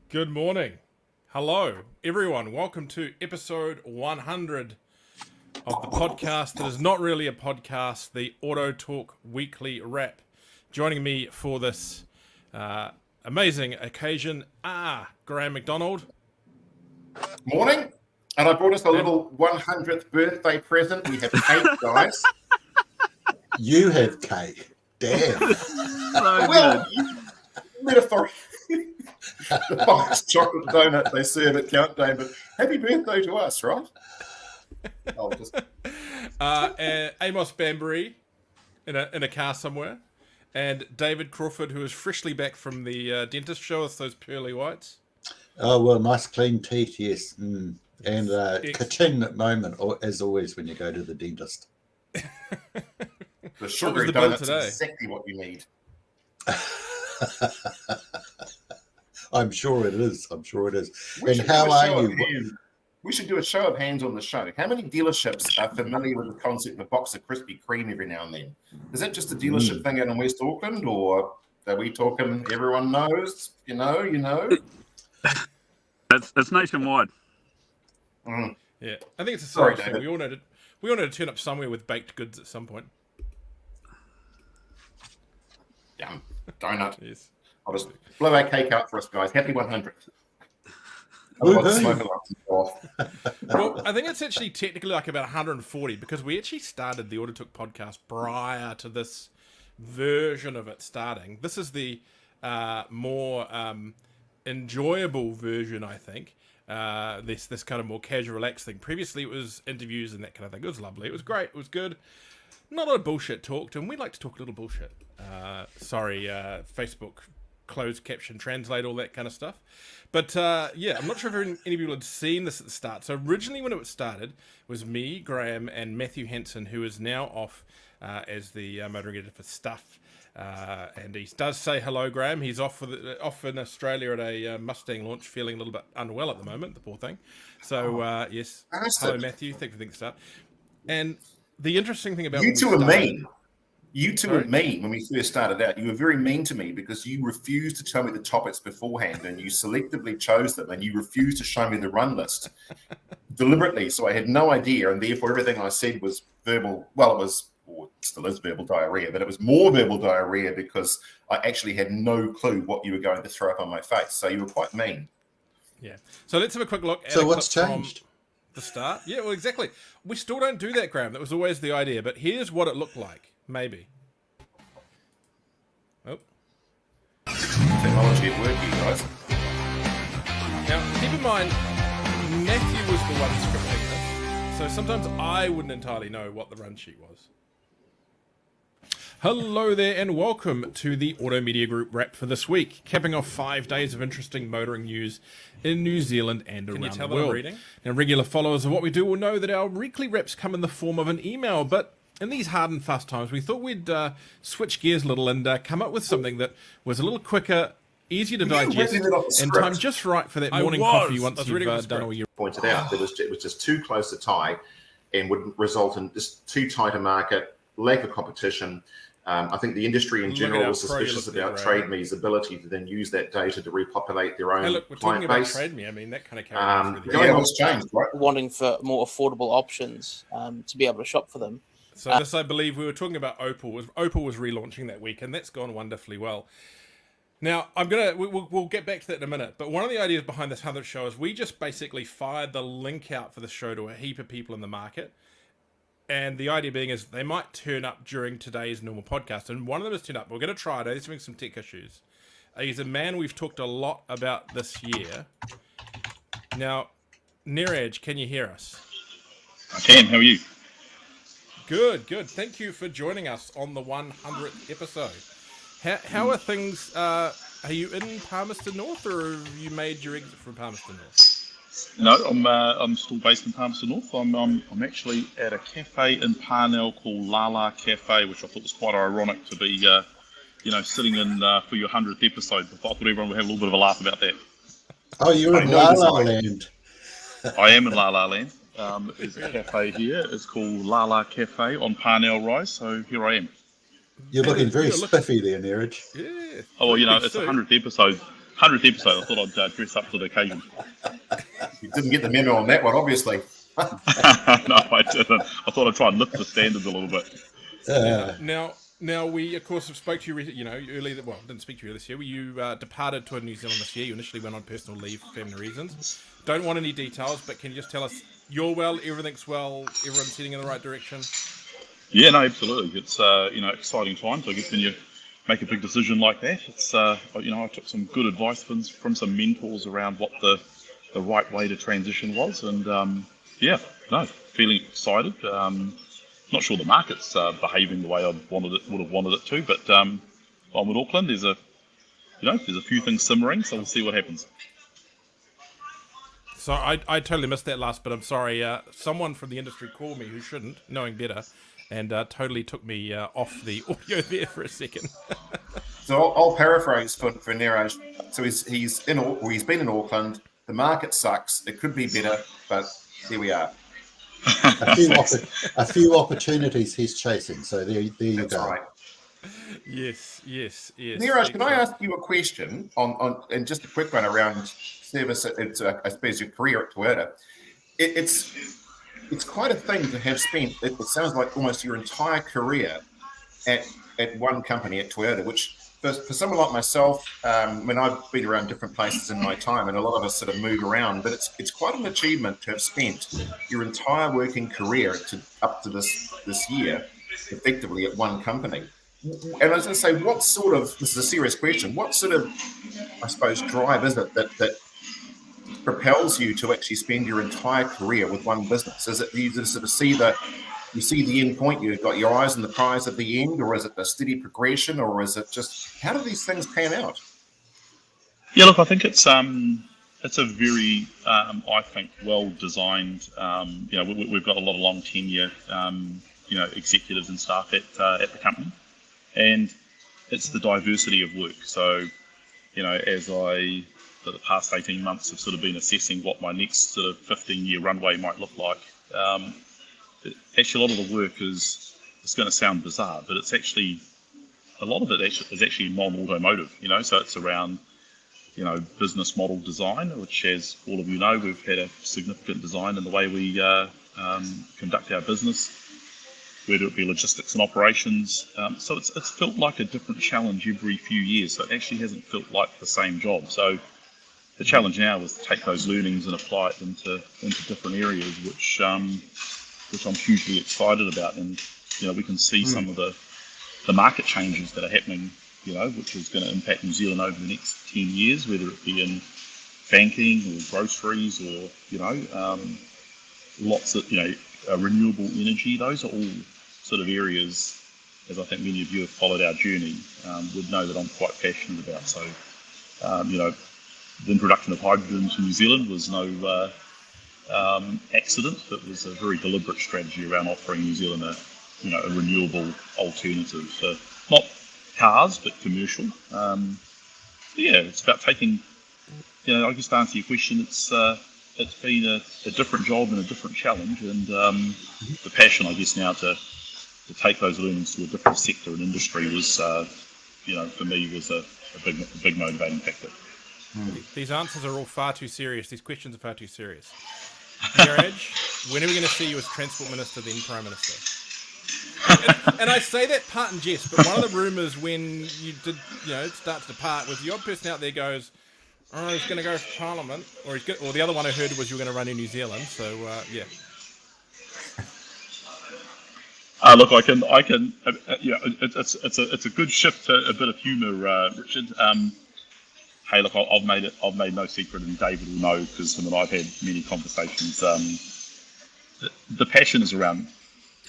Good morning. Hello, everyone. Welcome to episode 100 of the podcast that is not really a podcast, the AutoTalk Weekly Wrap. Joining me for this amazing occasion Graham McDonald. Morning. And I brought us a little 100th birthday present. We have cake, guys. You have cake. Damn. Well, metaphor. The finest chocolate donut they serve at Countdown, but happy birthday to us, right? I'll just... Amos Bambury in a car somewhere. And David Crawford, who is freshly back from the dentist. Show us those pearly whites. Oh, well, nice clean teeth, yes. And ka-ching at moment, as always, when you go to the dentist. The sugary donut's exactly what you need. I'm sure it is. And how are you? We should do a show of hands on the show. How many dealerships are familiar with the concept of a box of Krispy Kreme every now and then? Is that just a dealership thing out in West Auckland, or are we talking everyone knows? You know? It's nationwide. Yeah, I think it's a sort of thing. We all know to turn up somewhere with baked goods at some point. Yum. Donut. Yes. I'll just blow our cake out for us, guys. Happy 100th. Well, I think it's actually technically like about 140 because we actually started the AutoTalk podcast prior to this version of it starting. This is the more enjoyable version, I think. This kind of more casual, relaxed thing. Previously, it was interviews and that kind of thing. It was lovely. It was great. It was good. Not a lot of bullshit talked, and we like to talk a little bullshit. Facebook closed caption translate, all that kind of stuff. But I'm not sure if any people had seen this at the start. So originally when it started, it was me, Graham, and Matthew Hansen, who is now off as the motoring editor for Stuff. And he does say hello, Graham. He's off in Australia at a Mustang launch, feeling a little bit unwell at the moment, the poor thing. So, yes. Hello, Matthew. Thanks for the start. And the interesting thing about you two are mean. You two were mean when we first started out. You were very mean to me because you refused to tell me the topics beforehand and you selectively chose them and you refused to show me the run list deliberately. So I had no idea, and therefore everything I said was verbal. Well, it still is verbal diarrhea, but it was more verbal diarrhea because I actually had no clue what you were going to throw up on my face. So you were quite mean. Yeah. So let's have a quick look at what's changed? The start. Yeah, well, exactly. We still don't do that, Graham. That was always the idea. But here's what it looked like. Maybe. Oh. Technology at work, you guys. Now, keep in mind, Matthew was the one scripting this. So sometimes I wouldn't entirely know what the run sheet was. Hello there and welcome to the Auto Media Group wrap for this week, capping off 5 days of interesting motoring news in New Zealand and around the world. Now, regular followers of what we do will know that our weekly wraps come in the form of an email, but in these hard and fast times, we thought we'd switch gears a little and come up with something that was a little quicker, easier to digest, and timed just right for that morning coffee once you've done all your... Pointed out that it was just too close to tie and would result in just too tight a market, lack of competition. I think the industry in general was suspicious about TradeMe's ability to then use that data to repopulate their own client base. We're talking about TradeMe. I mean, that kind of carried what's changed, right? Wanting for more affordable options to be able to shop for them. So this, I believe, we were talking about Opel. Opel was relaunching that week, and that's gone wonderfully well. Now, we'll get back to that in a minute, but one of the ideas behind this 100th show is we just basically fired the link out for the show to a heap of people in the market. And the idea being is they might turn up during today's normal podcast. And one of them has turned up. We're going to try it. He's having some tech issues. He's a man we've talked a lot about this year. Now, Neeraj, can you hear us? I can. How are you? Good. Thank you for joining us on the 100th episode. How are things? Are you in Palmerston North, or have you made your exit from Palmerston North? No, I'm still based in Palmerston North. I'm actually at a cafe in Parnell called Lala Cafe, which I thought was quite ironic to be, sitting in for your 100th episode. I thought everyone would have a little bit of a laugh about that. Oh, you're in La La Land. I am in La La Land. There's a cafe here. It's called Lala Cafe on Parnell Rise. So here I am. You're looking very spiffy there, Neeraj. Yeah. Oh, well, it's a 100th episode. 100th episode. I thought I'd dress up to the occasion. You didn't get the memo on that one, obviously. No, I didn't. I thought I'd try and lift the standards a little bit. Now we of course have spoke to you, earlier. Well, didn't speak to you this year. You departed to New Zealand this year. You initially went on personal leave for family reasons. Don't want any details, but can you just tell us you're well, everything's well, everyone's heading in the right direction? Yeah, no, absolutely. It's exciting times. I guess when you make a big decision like that, it's I took some good advice from some mentors around what the right way to transition was, and feeling excited. Not sure the market's behaving the way I would have wanted it to, but I'm in Auckland. There's a few things simmering, so we'll see what happens. So I totally missed that last bit. I'm sorry. Someone from the industry called me who shouldn't, knowing better, and totally took me off the audio there for a second. So I'll paraphrase for Niraj. So he's been in Auckland. The market sucks. It could be better, but here we are. A few opportunities he's chasing. So there you That's go. right. Yes. Niraj, can I ask you a question on and just a quick one around service? It's I suppose your career at Toyota. It's quite a thing to have spent. It sounds like almost your entire career at one company at Toyota, which for someone like myself, when I've been around different places in my time, and a lot of us sort of move around, but it's quite an achievement to have spent your entire working career up to this year effectively at one company. And I was going to say, this is a serious question, what sort of, I suppose, drive is it that propels you to actually spend your entire career with one business? Is it you just sort of see the end point, you've got your eyes on the prize at the end, or is it a steady progression, or is it just, how do these things pan out? Yeah, look, I think it's a very, I think, well-designed, we've got a lot of long tenure, executives and staff at the company, and it's the diversity of work. So, as I, for the past 18 months, have sort of been assessing what my next sort of 15-year runway might look like, actually, a lot of the work it's going to sound bizarre, but it's actually, a lot of it is actually non-automotive, so it's around, business model design, which, as all of you know, we've had a significant design in the way we conduct our business, whether it be logistics and operations. So it's felt like a different challenge every few years, so it actually hasn't felt like the same job. So the challenge now is to take those learnings and apply it into different areas, which I'm hugely excited about. And we can see some of the market changes that are happening, which is going to impact New Zealand over the next 10 years, whether it be in banking or groceries or lots of renewable energy. Those are all sort of areas, as I think many of you have followed our journey, would know that I'm quite passionate about. So the introduction of hydrogen to New Zealand was no accident. It was a very deliberate strategy around offering New Zealand a renewable alternative for not cars but commercial. It's about taking. I guess to answer your question, it's been a different job and a different challenge, and the passion, I guess, now to take those learnings to a different sector and industry was, for me, was a big motivating factor. These answers are all far too serious. These questions are far too serious. Niraj, when are we going to see you as Transport Minister, then Prime Minister? And I say that part in jest, but one of the rumours when you did, start to depart was the odd person out there goes, "Oh, he's going to go for Parliament," or the other one I heard was you were going to run in New Zealand. So yeah. Look, I can. It's a good shift to a bit of humour, Richard. Hey, look, I've made no secret, and David will know because him and I've had many conversations. The passion is around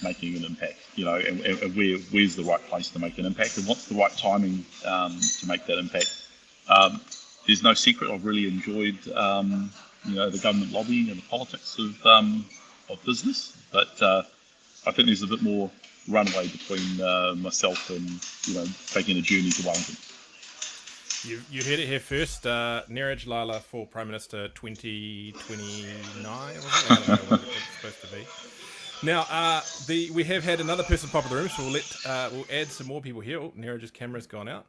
making an impact, and where's the right place to make an impact, and what's the right timing to make that impact. There's no secret. I've really enjoyed, the government lobbying and the politics of business, but I think there's a bit more runway between myself and taking a journey to Wellington. You heard it here first. Niraj Lala for Prime Minister 2029. I don't know what it's supposed to be. Now, we have had another person pop in the room, so we'll add some more people here. Oh, Niraj's camera's gone out.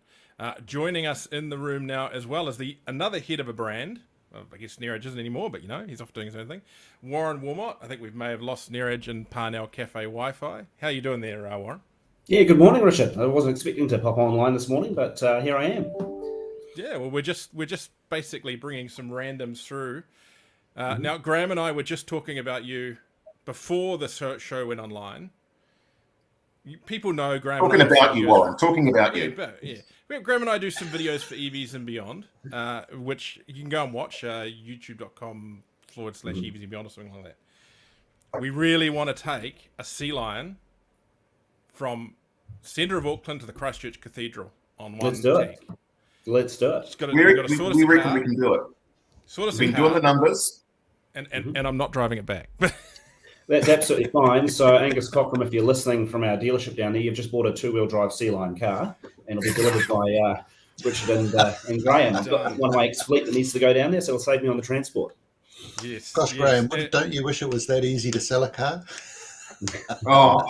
Joining us in the room now, as well as another head of a brand. I guess Neeraj isn't anymore, but he's off doing his own thing. Warren Wilmot. I think we may have lost Neeraj in Parnell Cafe Wi-Fi. How are you doing there, Warren? Yeah, good morning, Richard. I wasn't expecting to pop online this morning, but here I am. Yeah, well, we're just basically bringing some randoms through. Now, Graham and I were just talking about you before the show went online. People know Graham. Talking about you, Warren. Talking about you. Graham and I do some videos for EVs and Beyond, which you can go and watch, youtube.com/EVs and Beyond or something like that. We really want to take a sea lion from centre of Auckland to the Christchurch Cathedral on one Let's do it. tag. Let's do it. We reckon we can do it. We've been doing the numbers. And I'm not driving it back. That's absolutely fine. So, Angus Cockram, if you're listening from our dealership down there, you've just bought a two-wheel drive Sea Lion car, and it'll be delivered by Richard and Graham. I've got one of my ex-fleet that needs to go down there, so it'll save me on the transport. Yes. Gosh, yes. Graham, don't you wish it was that easy to sell a car? Oh,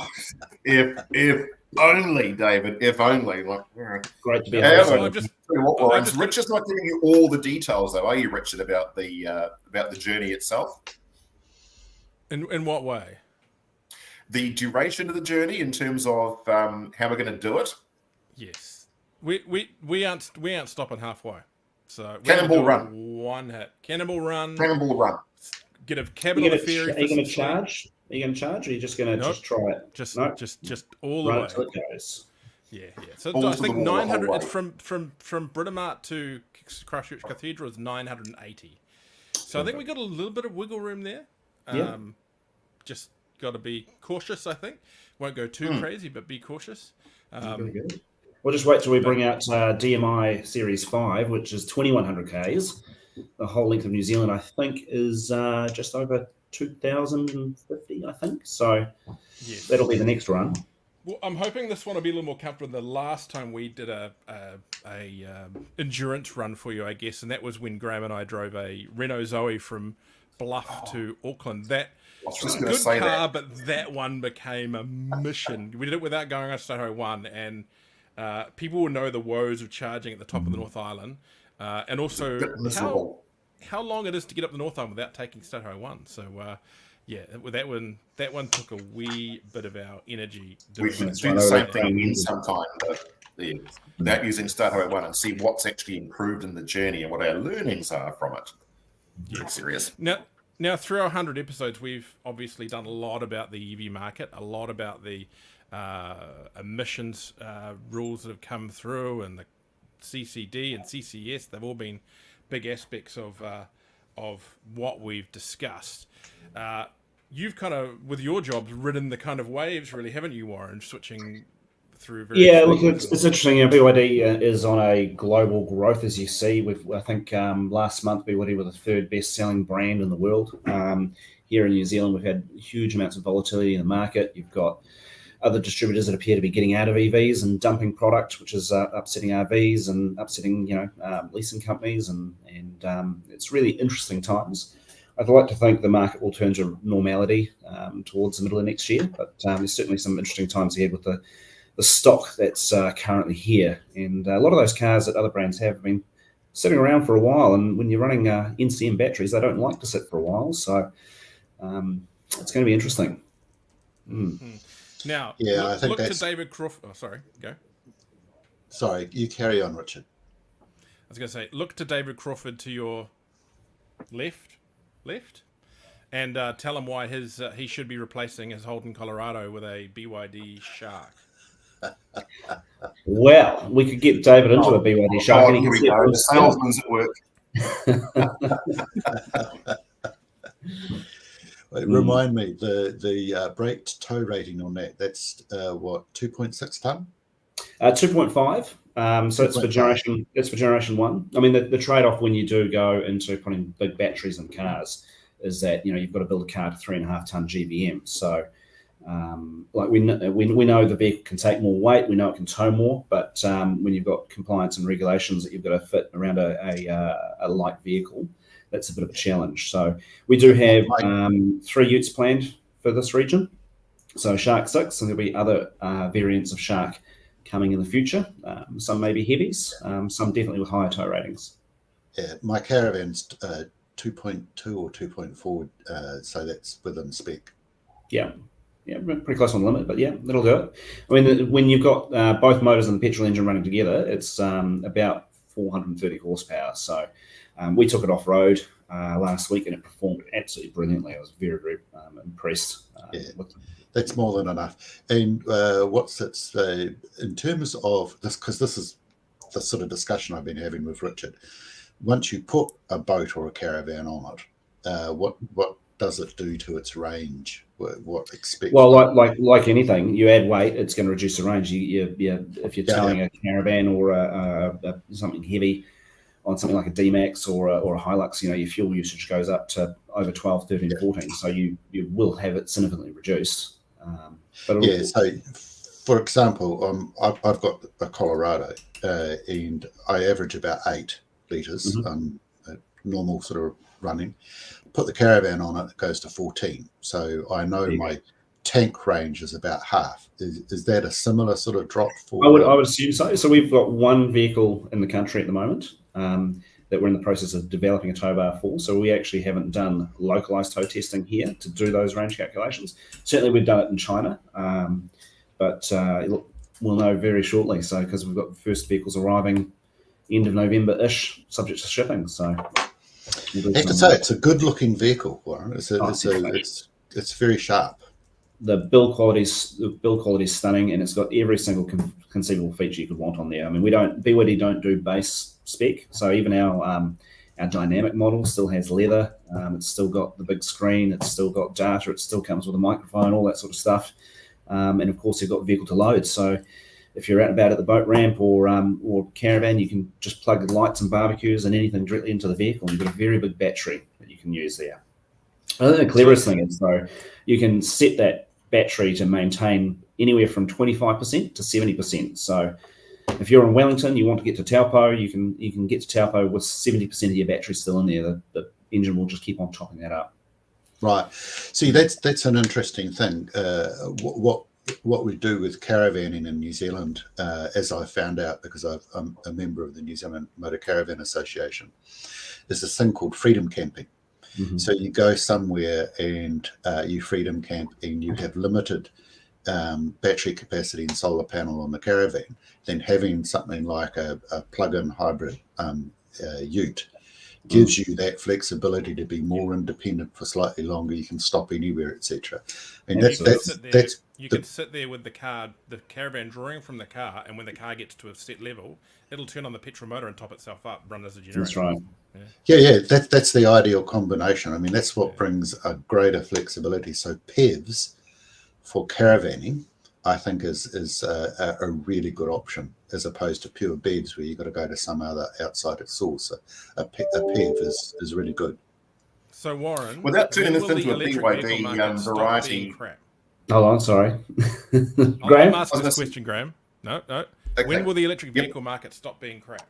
if only, David. If only. Great to be here. Richard's not giving you all the details, though, are you, Richard, about the journey itself? In what way? The duration of the journey, in terms of how we're going to do it. Yes, we aren't stopping halfway. So Cannonball Run, one hit. Cannonball Run. Get a cabin on the ferry. Are you going to charge? Are you going to charge, or are you just going to just try it? Just all the way. Until it goes. Yeah. So I think 900. It's from Britomart to Christchurch Cathedral is 980. So I think we got a little bit of wiggle room there. Just got to be cautious, I think. Won't go too crazy, but be cautious. Very good. We'll just wait till we bring out DMI Series 5, which is 2100 Ks. The whole length of New Zealand, I think, is just over 2,050, I think. So that'll be the next run. Well, I'm hoping this one will be a little more comfortable than the last time we did a endurance run for you, I guess, and that was when Graham and I drove a Renault Zoe from Bluff to Auckland. That was a good car, but that one became a mission. We did it without going on State Highway 1, and people will know the woes of charging at the top of the North Island, and also how long it is to get up the North Island without taking State Highway 1. So, that one took a wee bit of our energy. We should do the same thing again sometime, without using State Highway 1, and see what's actually improved in the journey and what our learnings are from it. Yeah, serious. Now, through our 100 episodes, we've obviously done a lot about the EV market, a lot about the emissions rules that have come through, and the CCD and CCS. They've all been big aspects of what we've discussed. You've kind of, with your jobs, ridden the kind of waves, really, haven't you, Warren? Switching through. Look, it's interesting. BYD is on a global growth, as you see. I think last month BYD were the third best-selling brand in the world. Here in New Zealand, we've had huge amounts of volatility in the market. You've got other distributors that appear to be getting out of EVs and dumping product, which is upsetting RVs and upsetting leasing companies, and it's really interesting times. I'd like to think the market will turn to normality towards the middle of next year, but there's certainly some interesting times ahead with the stock that's currently here. And a lot of those cars that other brands have been sitting around for a while. And when you're running NCM batteries, they don't like to sit for a while. So it's going to be interesting. Now, I think look to David Crawford. Oh, sorry, go. Sorry, you carry on, Richard. I was going to say, look to David Crawford to your left, and tell him why he should be replacing his Holden Colorado with a BYD Shark. Well, we could get David into a BYD Shark. Here we go. The salesman's at work. Remind me, the braked tow rating on that's what, 2.6 ton? 2.5. So it's for generation 1. I mean, the trade-off when you do go into putting big batteries in cars is that you've got to build a car to 3.5 ton GVM. So we know the vehicle can take more weight, we know it can tow more, but when you've got compliance and regulations that you've got to fit around a light vehicle, that's a bit of a challenge. So we do have 3 utes planned for this region. So Shark 6, and there'll be other variants of Shark coming in the future. Some may be heavies, some definitely with higher tow ratings. Yeah, my Caravan's 2.2 or 2.4, so that's within spec. Yeah, pretty close on the limit, but yeah, that'll do it. I mean, when you've got both motors and the petrol engine running together, it's about 430 horsepower. So we took it off-road last week and it performed absolutely brilliantly. I was very, very impressed. That's more than enough. And what's its in terms of this, because this is the sort of discussion I've been having with Richard. Once you put a boat or a caravan on it, what does it do to its range? What expect? Well, like anything, you add weight, it's going to reduce the range. If you're towing a caravan or something heavy on something like a D-Max or a Hilux, your fuel usage goes up to over 12, 13, 14. So you will have it significantly reduced. So for example, I've got a Colorado and I average about 8 litres normal sort of running. Put the caravan on it, it goes to 14. So I know my tank range is about half. Is that a similar sort of drop for? I would assume so. So we've got one vehicle in the country at the moment that we're in the process of developing a tow bar for. So we actually haven't done localized tow testing here to do those range calculations. Certainly we've done it in China, but we'll know very shortly. So because we've got the first vehicles arriving end of November-ish, subject to shipping. So I have to say, it's a good-looking vehicle, Warren. It's very sharp. The build quality is stunning, and it's got every single conceivable feature you could want on there. I mean, BYD don't do base spec, so even our dynamic model still has leather. It's still got the big screen. It's still got data. It still comes with a microphone, all that sort of stuff. And of course, you've got vehicle to load. So if you're out and about at the boat ramp or caravan, you can just plug the lights and barbecues and anything directly into the vehicle. You've got a very big battery that you can use there. I think the cleverest thing is, though, you can set that battery to maintain anywhere from 25% to 70%. So if you're in Wellington, you want to get to Taupo, you can get to Taupo with 70% of your battery still in there. The engine will just keep on topping that up. Right. See, that's an interesting thing. What we do with caravanning in New Zealand, as I found out because I'm a member of the New Zealand Motor Caravan Association, is this thing called freedom camping. Mm-hmm. So you go somewhere and you freedom camp and you have limited battery capacity and solar panel on the caravan. Then having something like a plug-in hybrid ute gives you that flexibility to be more independent for slightly longer. You can stop anywhere, etc. And you can sit there with the caravan drawing from the car, and when the car gets to a set level, it'll turn on the petrol motor and top itself up, run as a generator. That's right. Yeah. That's the ideal combination. I mean, that's what brings a greater flexibility. So PEVs for caravanning, I think, is a really good option as opposed to pure BEVs where you've got to go to some other outside source. A PEV is really good. So Warren, without turning this into a BYD variety. Hold on, sorry. Graham? I'm asking this question, Graham. No. Okay. When will the electric vehicle market stop being crap?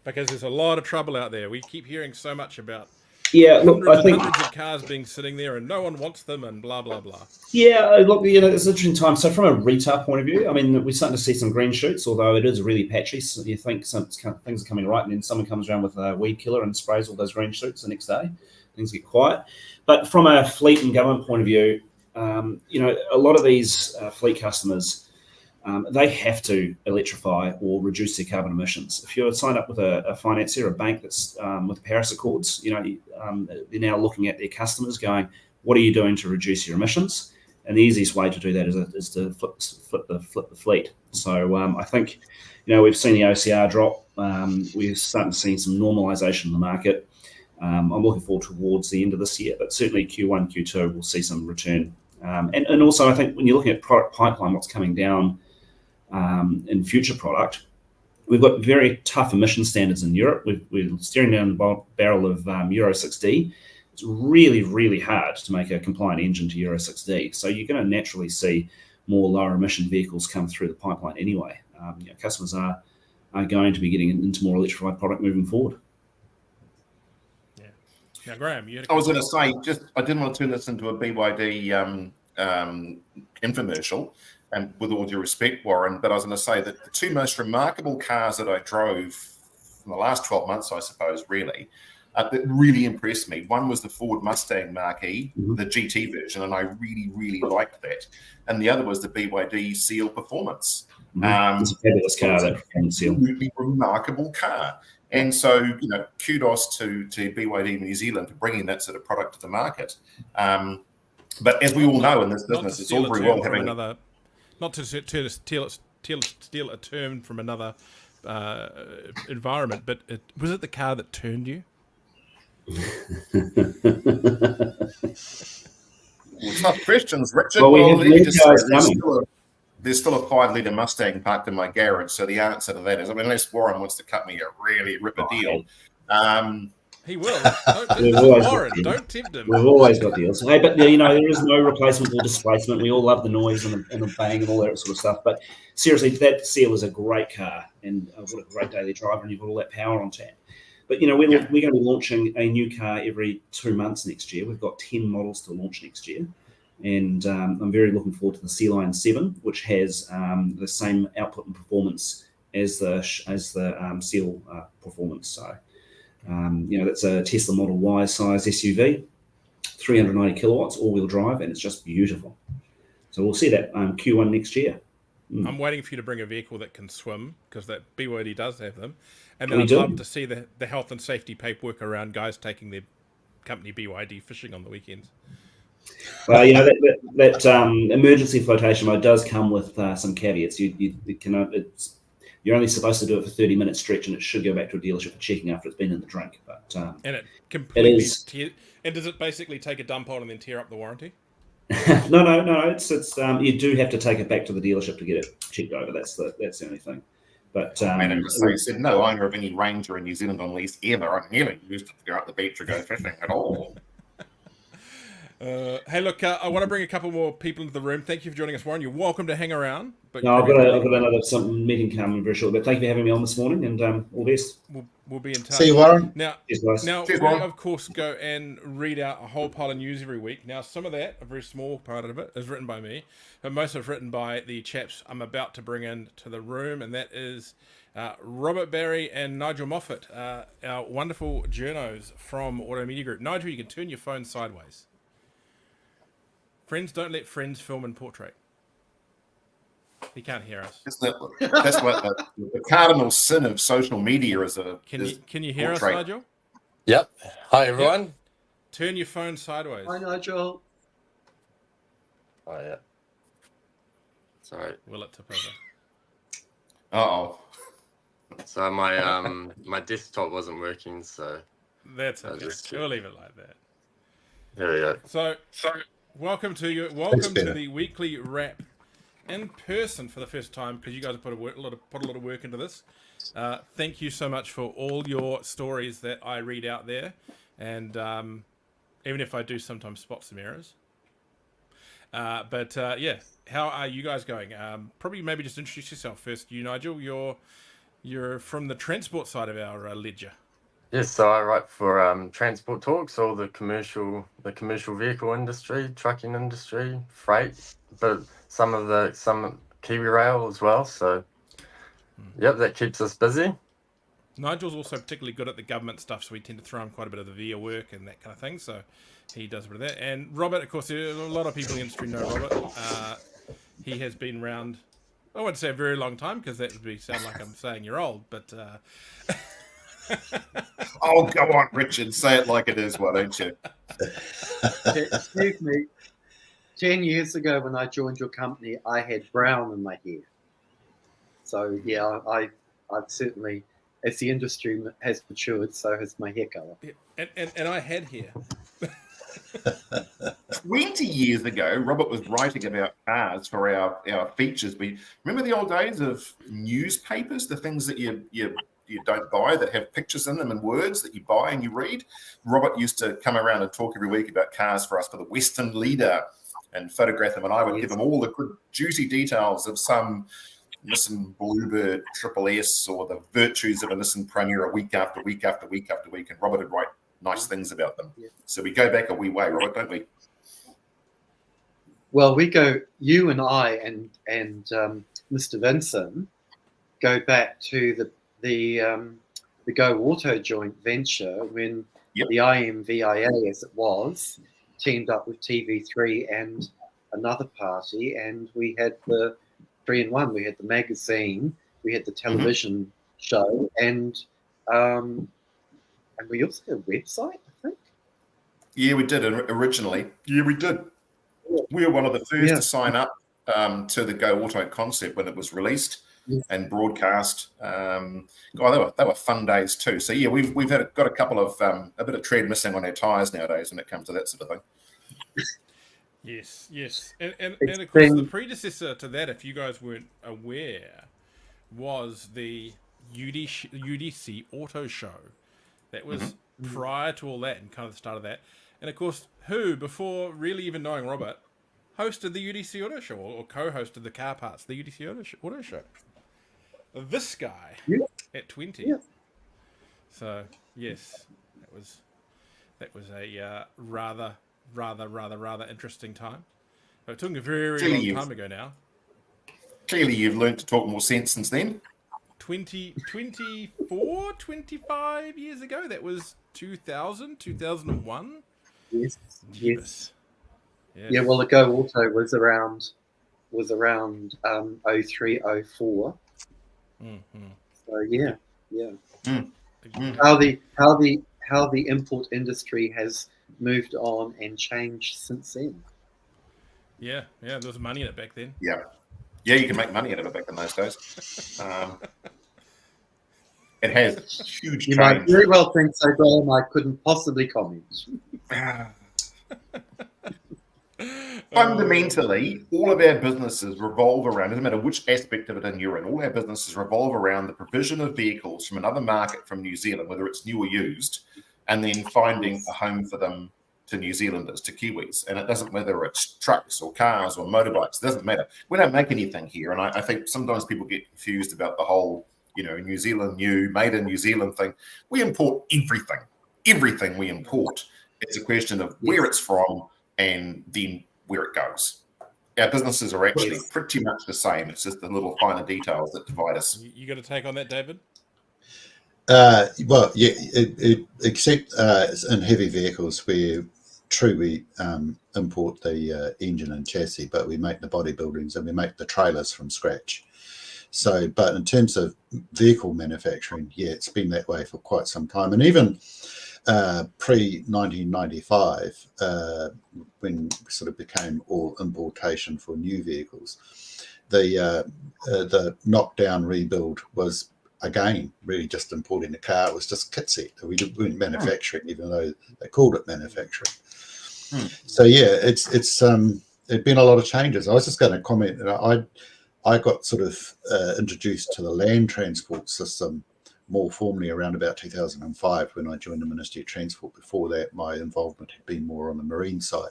Because there's a lot of trouble out there. We keep hearing so much about hundreds of cars being sitting there and no one wants them and blah, blah, blah. Yeah, look, it's an interesting time. So from a retail point of view, I mean, we're starting to see some green shoots, although it is really patchy. So you think things are coming right, and then someone comes around with a weed killer and sprays all those green shoots the next day. Things get quiet. But from a fleet and government point of view, a lot of these fleet customers, they have to electrify or reduce their carbon emissions. If you're signed up with a financier, a bank that's with the Paris Accords, they're now looking at their customers going, what are you doing to reduce your emissions? And the easiest way to do that is to flip the fleet. So I think, we've seen the OCR drop. We're starting to see some normalization in the market. I'm looking forward towards the end of this year, but certainly Q1, Q2, we'll see some return. And also, I think when you're looking at product pipeline, what's coming down in future product, we've got very tough emission standards in Europe. We're staring down the barrel of Euro 6D. It's really, really hard to make a compliant engine to Euro 6D. So you're going to naturally see more lower emission vehicles come through the pipeline anyway. Customers are going to be getting into more electrified product moving forward. Yeah. Now, Graham, I was going to say, I didn't want to turn this into a BYD infomercial. and with all due respect, Warren, but I was going to say that the two most remarkable cars that I drove in the last 12 months, I suppose, really, that really impressed me. One was the Ford Mustang Mach-E, the GT version, and I really, really liked that. And the other was the BYD Seal Performance. It's a fabulous car, that Performance Seal. Absolutely remarkable car. And so, kudos to BYD New Zealand for bringing that sort of product to the market. But as we all know in this business, it's all very well having not to steal a term from another environment, but was it the car that turned you? Tough questions, Richard. Well, Well, let me just say coming. there's still a 5-litre Mustang parked in my garage. So the answer to that is, unless Warren wants to cut me a really ripper deal. He will. Warren, don't tempt him. We've always got deals. Hey, but there is no replacement or displacement. We all love the noise and the bang and all that sort of stuff. But seriously, that Seal is a great car, and what a great daily driver, and you've got all that power on tap. But we're going to be launching a new car every 2 months next year. We've got 10 models to launch next year, and I'm very looking forward to the Sea Line 7, which has the same output and performance as the Seal Performance. So. That's a Tesla Model Y size SUV, 390 kilowatts, all-wheel drive, and it's just beautiful. So we'll see that Q1 next year. I'm waiting for you to bring a vehicle that can swim, because that BYD does have them. And then I'd love to see the health and safety paperwork around guys taking their company BYD fishing on the weekends. Well, that emergency flotation mode does come with some caveats. You're only supposed to do it for 30-minute stretch, and it should go back to a dealership for checking after it's been in the drink. But and it completely and does it basically take a dump on and then tear up the warranty? No. It's you do have to take it back to the dealership to get it checked over. That's the only thing. But so you said no owner of any Ranger in New Zealand on lease ever. I nearly used it to go out the beach or go fishing at all. Hey, look, I want to bring a couple more people into the room. Thank you for joining us, Warren. You're welcome to hang around. But I've got another meeting coming very shortly. But thank you for having me on this morning, and all the best. We'll be in touch. See you, Warren. Now, Cheers, we, Warren. of course, go and read out a whole pile of news every week. Now, some of that, a very small part of it, is written by me, but most of it's written by the chaps I'm about to bring into the room, and that is Robert Barry and Nigel Moffat, our wonderful journos from Auto Media Group. Nigel, you can turn your phone sideways. Friends don't let friends film and portrait. He can't hear us. That's what the cardinal sin of social media is. Can you hear us, Nigel? Yep. Hi, everyone. Yep. Turn your phone sideways. Hi, Nigel. Oh, yeah. Sorry. Will it tip over? Uh-oh. So my desktop wasn't working, so... That's okay. We'll leave it like that. There we go. So welcome to the weekly wrap in person for the first time, because you guys have put a lot of work into this. Thank you so much for all your stories that I read out there, and even if I do sometimes spot some errors. But how are you guys going? Probably maybe just introduce yourself first. You, Nigel, you're from the transport side of our ledger. Yes, so I write for Transport Talks, all the commercial vehicle industry, trucking industry, freight, but some Kiwi Rail as well. So, yep, that keeps us busy. Nigel's also particularly good at the government stuff, so we tend to throw him quite a bit of the VIA work and that kind of thing. So he does a bit of that. And Robert, of course, a lot of people in the industry know Robert. He has been around, I wouldn't say a very long time, because that would sound like I'm saying you're old, but... Oh, go on, Richard. Say it like it is, why don't you? Excuse me. 10 years ago when I joined your company, I had brown in my hair. So, yeah, I've certainly, as the industry has matured, so has my hair colour. Yeah, and I had hair. 20 years ago, Robert was writing about cars for our features. Remember the old days of newspapers, the things that you don't buy that have pictures in them and words that you buy and you read? Robert used to come around and talk every week about cars for us for the Western Leader and photograph them, and I would give him all the good juicy details of some Nissan Bluebird Triple S or the virtues of a Nissan Premier week after week after week after week, and Robert would write nice things about them. Yeah. So we go back a wee way, Robert, don't we? Well, we go. You and I and Mr. Vincent go back to the Go Auto joint venture when Yep. the IMVIA, as it was, teamed up with TV3 and another party, and we had the 3-in-1. We had the magazine, we had the television show, and we also had a website, I think. Yeah, we did originally. Yeah, we did. We were one of the first to sign up to the Go Auto concept when it was released and broadcast. They were fun days too. So yeah, we've got a couple of a bit of tread missing on our tires nowadays when it comes to that sort of thing. Yes, and of course the predecessor to that, if you guys weren't aware, was the UDC Auto Show. That was prior to all that and kind of the start of that. And of course, who, before really even knowing Robert, hosted the UDC Auto Show or co-hosted the car parts, the UDC Auto Show. This guy at 20. Yeah. So yes, that was a rather interesting time. But it took a very long time ago now. Clearly, you've learned to talk more sense since then. 24, 25 years ago. That was 2000, 2001. Yes. Yes. Yeah, well, the Go Auto was around 03, 04. So yeah. How the import industry has moved on and changed since then. Yeah, there was money in it back then. Yeah, you can make money out of it back in those days. It has huge You change. might very well think so, Graham. I couldn't possibly comment. Fundamentally, all of our businesses revolve around, doesn't matter which aspect of it you're in, all our businesses revolve around the provision of vehicles from another market from New Zealand, whether it's new or used, and then finding a home for them to New Zealanders, to Kiwis. And it doesn't matter whether it's trucks or cars or motorbikes, it doesn't matter. We don't make anything here. And I think sometimes people get confused about the whole, New Zealand new, made in New Zealand thing. We import everything. Everything we import. It's a question of where it's from and then where it goes. Our businesses are actually pretty much the same. It's just the little finer details that divide us. You got a take on that, David? Well, yeah, except in heavy vehicles where we import the engine and chassis, but we make the body buildings and we make the trailers from scratch. So, but in terms of vehicle manufacturing, it's been that way for quite some time. And even pre-1995, when we sort of became all importation for new vehicles, the knockdown rebuild was, again, really just importing a car. It was just kit set. We weren't manufacturing, even though they called it manufacturing. So yeah, it's there'd been a lot of changes. I was just going to comment that I got sort of introduced to the land transport system more formally around about 2005 when I joined the Ministry of Transport. Before that, my involvement had been more on the marine side.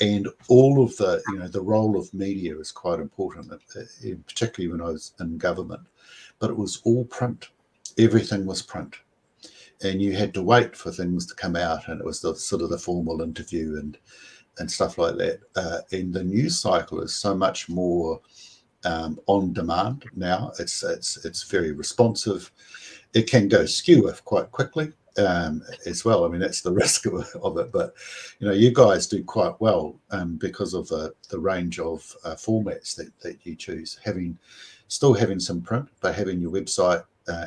And all of the role of media is quite important, particularly when I was in government. But it was all print. Everything was print. And you had to wait for things to come out, and it was the sort of the formal interview and stuff like that. And the news cycle is so much more on demand now. It's very responsive. It can go skew quite quickly as well. I mean, that's the risk of it. But you guys do quite well because of the range of formats that you choose. Still having some print, but having your website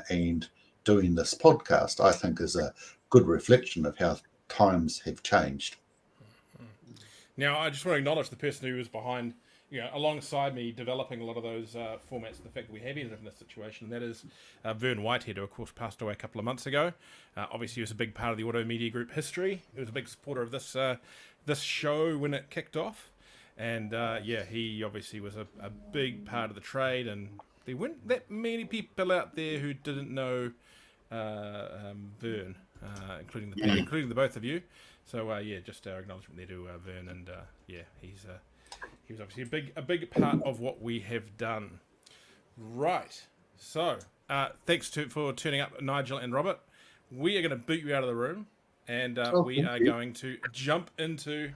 and doing this podcast, I think, is a good reflection of how times have changed. Now, I just want to acknowledge the person who was behind, alongside me, developing a lot of those formats. The fact that we have ended up in this situation, and that is Vern Whitehead, who of course passed away a couple of months ago. Obviously, he was a big part of the Auto Media Group history. He was a big supporter of this show when it kicked off, and he obviously was a big part of the trade. And there weren't that many people out there who didn't know Vern, including the both of you. So just our acknowledgement there to Vern, and he was obviously a big part of what we have done. Right. So thanks for turning up, Nigel and Robert. We are going to boot you out of the room, and we are going to jump into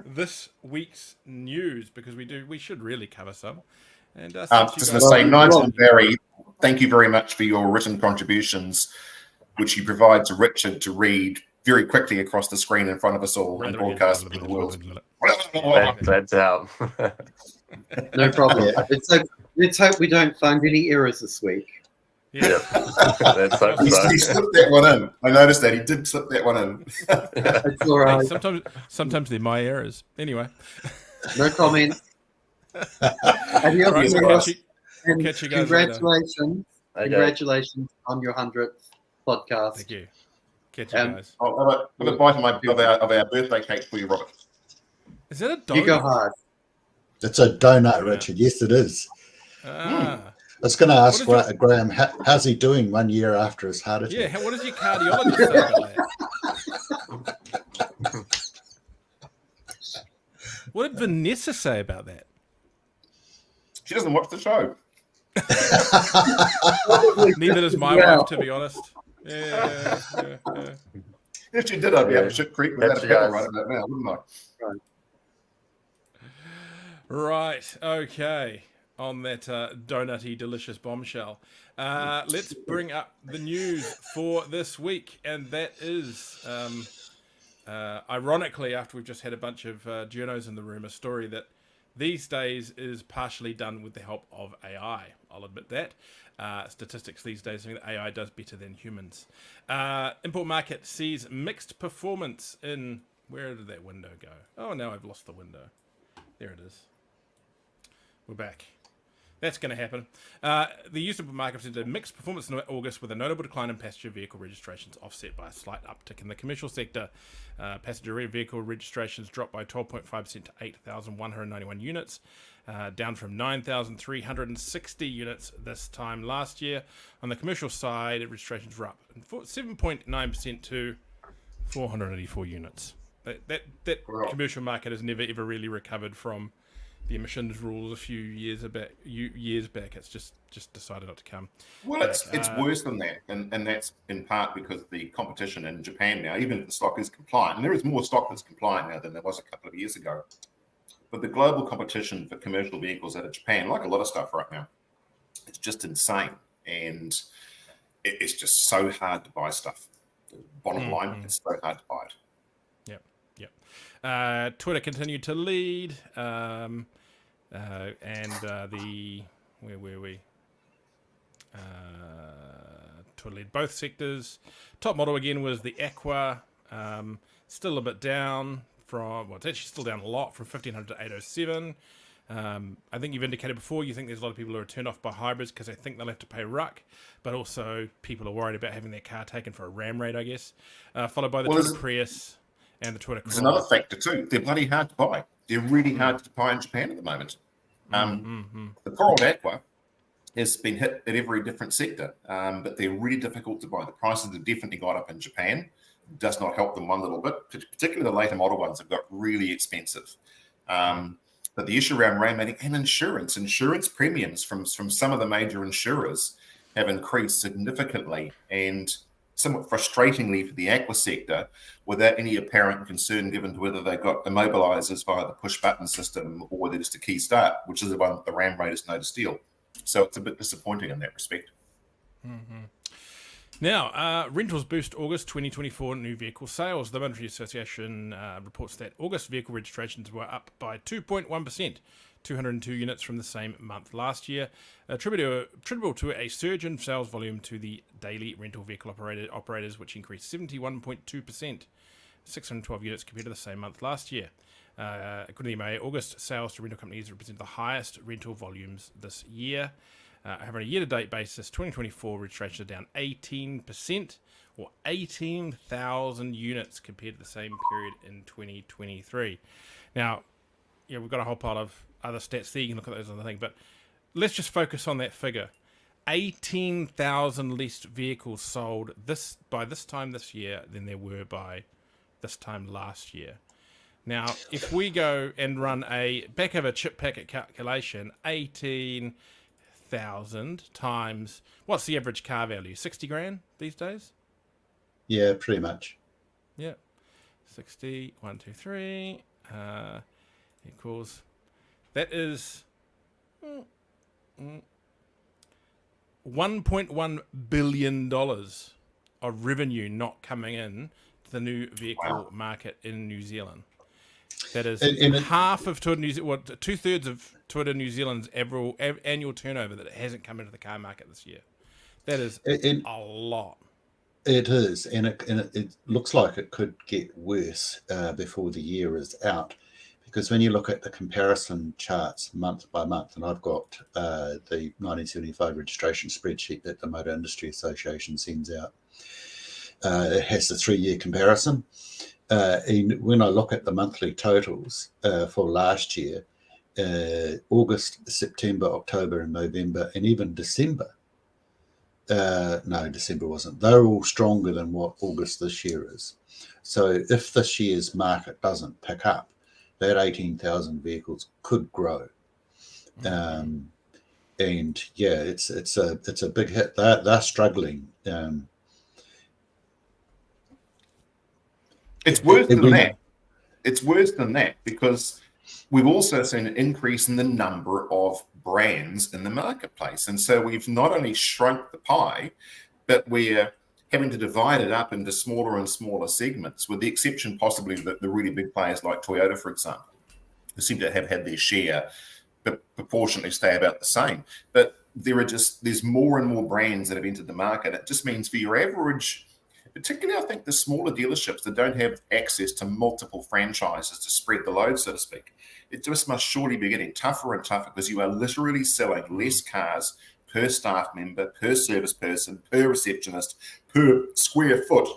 this week's news, because we should really cover some. And Just since you going to guys- say, Nigel and Barry, thank you very much for your written contributions, which you provide to Richard to read very quickly across the screen in front of us all and broadcast to the world. That's out. No problem. Yeah. Let's hope we don't find any errors this week. Yeah. Let's hope He so. slipped that one in. I noticed that. He did slip that one in. It's all right. Hey, sometimes they're my errors. Anyway. No comment. Adios, All right, we'll amigos. we'll catch you guys later. Congratulations. Okay. Congratulations on your 100th podcast. Thank you. Catch you guys. I'll have a bite of our birthday cake for you, Robert. Is that a donut? You go hard. It's a donut, Richard. Yes, it is. Ah. I was going to ask What did Graham, how's he doing 1 year after his heart attack? Yeah, what does your cardiologist say about that? What did Vanessa say about that? She doesn't watch the show. Neither does my wife, to be honest. Yeah. If she did, I'd be up Shit Creek without a Catch you paddle guys. right about now, wouldn't I? Right, okay. On that donutty, delicious bombshell. Let's bring up the news for this week. And that is, ironically, after we've just had a bunch of journos in the room, a story that these days is partially done with the help of AI. I'll admit that. Statistics these days think that AI does better than humans. Import market sees mixed performance in... Where did that window go? Oh, now I've lost the window. There it is. We're back. That's going to happen. The used import market presented mixed performance in August with a notable decline in passenger vehicle registrations offset by a slight uptick in the commercial sector. Passenger vehicle registrations dropped by 12.5% to 8,191 units, down from 9,360 units this time last year. On the commercial side, registrations were up 7.9% to 484 units. That commercial market has never ever really recovered from the emissions rules a few years back. It's just decided not to come. Well, it's worse than that, and that's in part because the competition in Japan now, even if the stock is compliant, and there is more stock that's compliant now than there was a couple of years ago, but the global competition for commercial vehicles out of Japan, like a lot of stuff right now, it's just insane, and it's just so hard to buy stuff. Bottom line, it's so hard to buy it. Twitter continued to lead, and where were we? Twitter led both sectors. Top model again was the Aqua, still a bit down from, well, it's actually still down a lot from 1,500 to 807. I think you've indicated before you think there's a lot of people who are turned off by hybrids because they think they'll have to pay ruck, but also people are worried about having their car taken for a ram raid, I guess. Followed by the Twitter Prius and the Twitter There's another factor too. They're bloody hard to buy. They're really hard to buy in Japan at the moment. The poor old Aqua has been hit at every different sector, but they're really difficult to buy. The prices have definitely gone up in Japan. Does not help them one little bit. Particularly the later model ones have got really expensive. But the issue around ram raiding and insurance premiums from some of the major insurers have increased significantly, and somewhat frustratingly for the Aqua sector, without any apparent concern given to whether they got immobilizers via the push button system or whether it's a key start, which is the one that the ram raiders know to steal. So it's a bit disappointing in that respect. Now, rentals boost August 2024 new vehicle sales. The Monetary Association reports that August vehicle registrations were up by 2.1%, 202 units from the same month last year, attributable to a surge in sales volume to the daily rental vehicle operators, which increased 71.2%, 612 units compared to the same month last year. According to the EMA, August sales to rental companies represent the highest rental volumes this year. However, on a year-to-date basis, 2024 registrations are down 18%, or 18,000 units compared to the same period in 2023. Now, we've got a whole pile of other stats there. You can look at those on the thing, but let's just focus on that figure. 18,000 leased vehicles sold by this time this year than there were by this time last year. Now, if we go and run a back of a chip packet calculation, 18,000 times, what's the average car value? 60 grand these days? Yeah, pretty much. Yeah. 60, 1, 2, 3. equals. That is $1.1 billion of revenue not coming in to the new vehicle market in New Zealand. That is half of Toyota New Zealand, 2/3 of Toyota New Zealand's annual turnover that hasn't come into the car market this year. That is a lot. It is, and it looks like it could get worse before the year is out, because when you look at the comparison charts month by month, and I've got the 1975 registration spreadsheet that the Motor Industry Association sends out, it has the 3-year comparison. And when I look at the monthly totals for last year, August, September, October, and November, and even December. No, December wasn't. They're all stronger than what August this year is. So if this year's market doesn't pick up, that 18,000 vehicles could grow. And yeah, it's a big hit. They're struggling. It's worse than that. It's worse than that, because we've also seen an increase in the number of brands in the marketplace. And so we've not only shrunk the pie, but we're having to divide it up into smaller and smaller segments, with the exception possibly of the really big players like Toyota, for example, who seem to have had their share but proportionately stay about the same. But there's more and more brands that have entered the market. It just means for your average, particularly I think the smaller dealerships that don't have access to multiple franchises to spread the load, so to speak, it just must surely be getting tougher and tougher, because you are literally selling less cars per staff member, per service person, per receptionist, per square foot,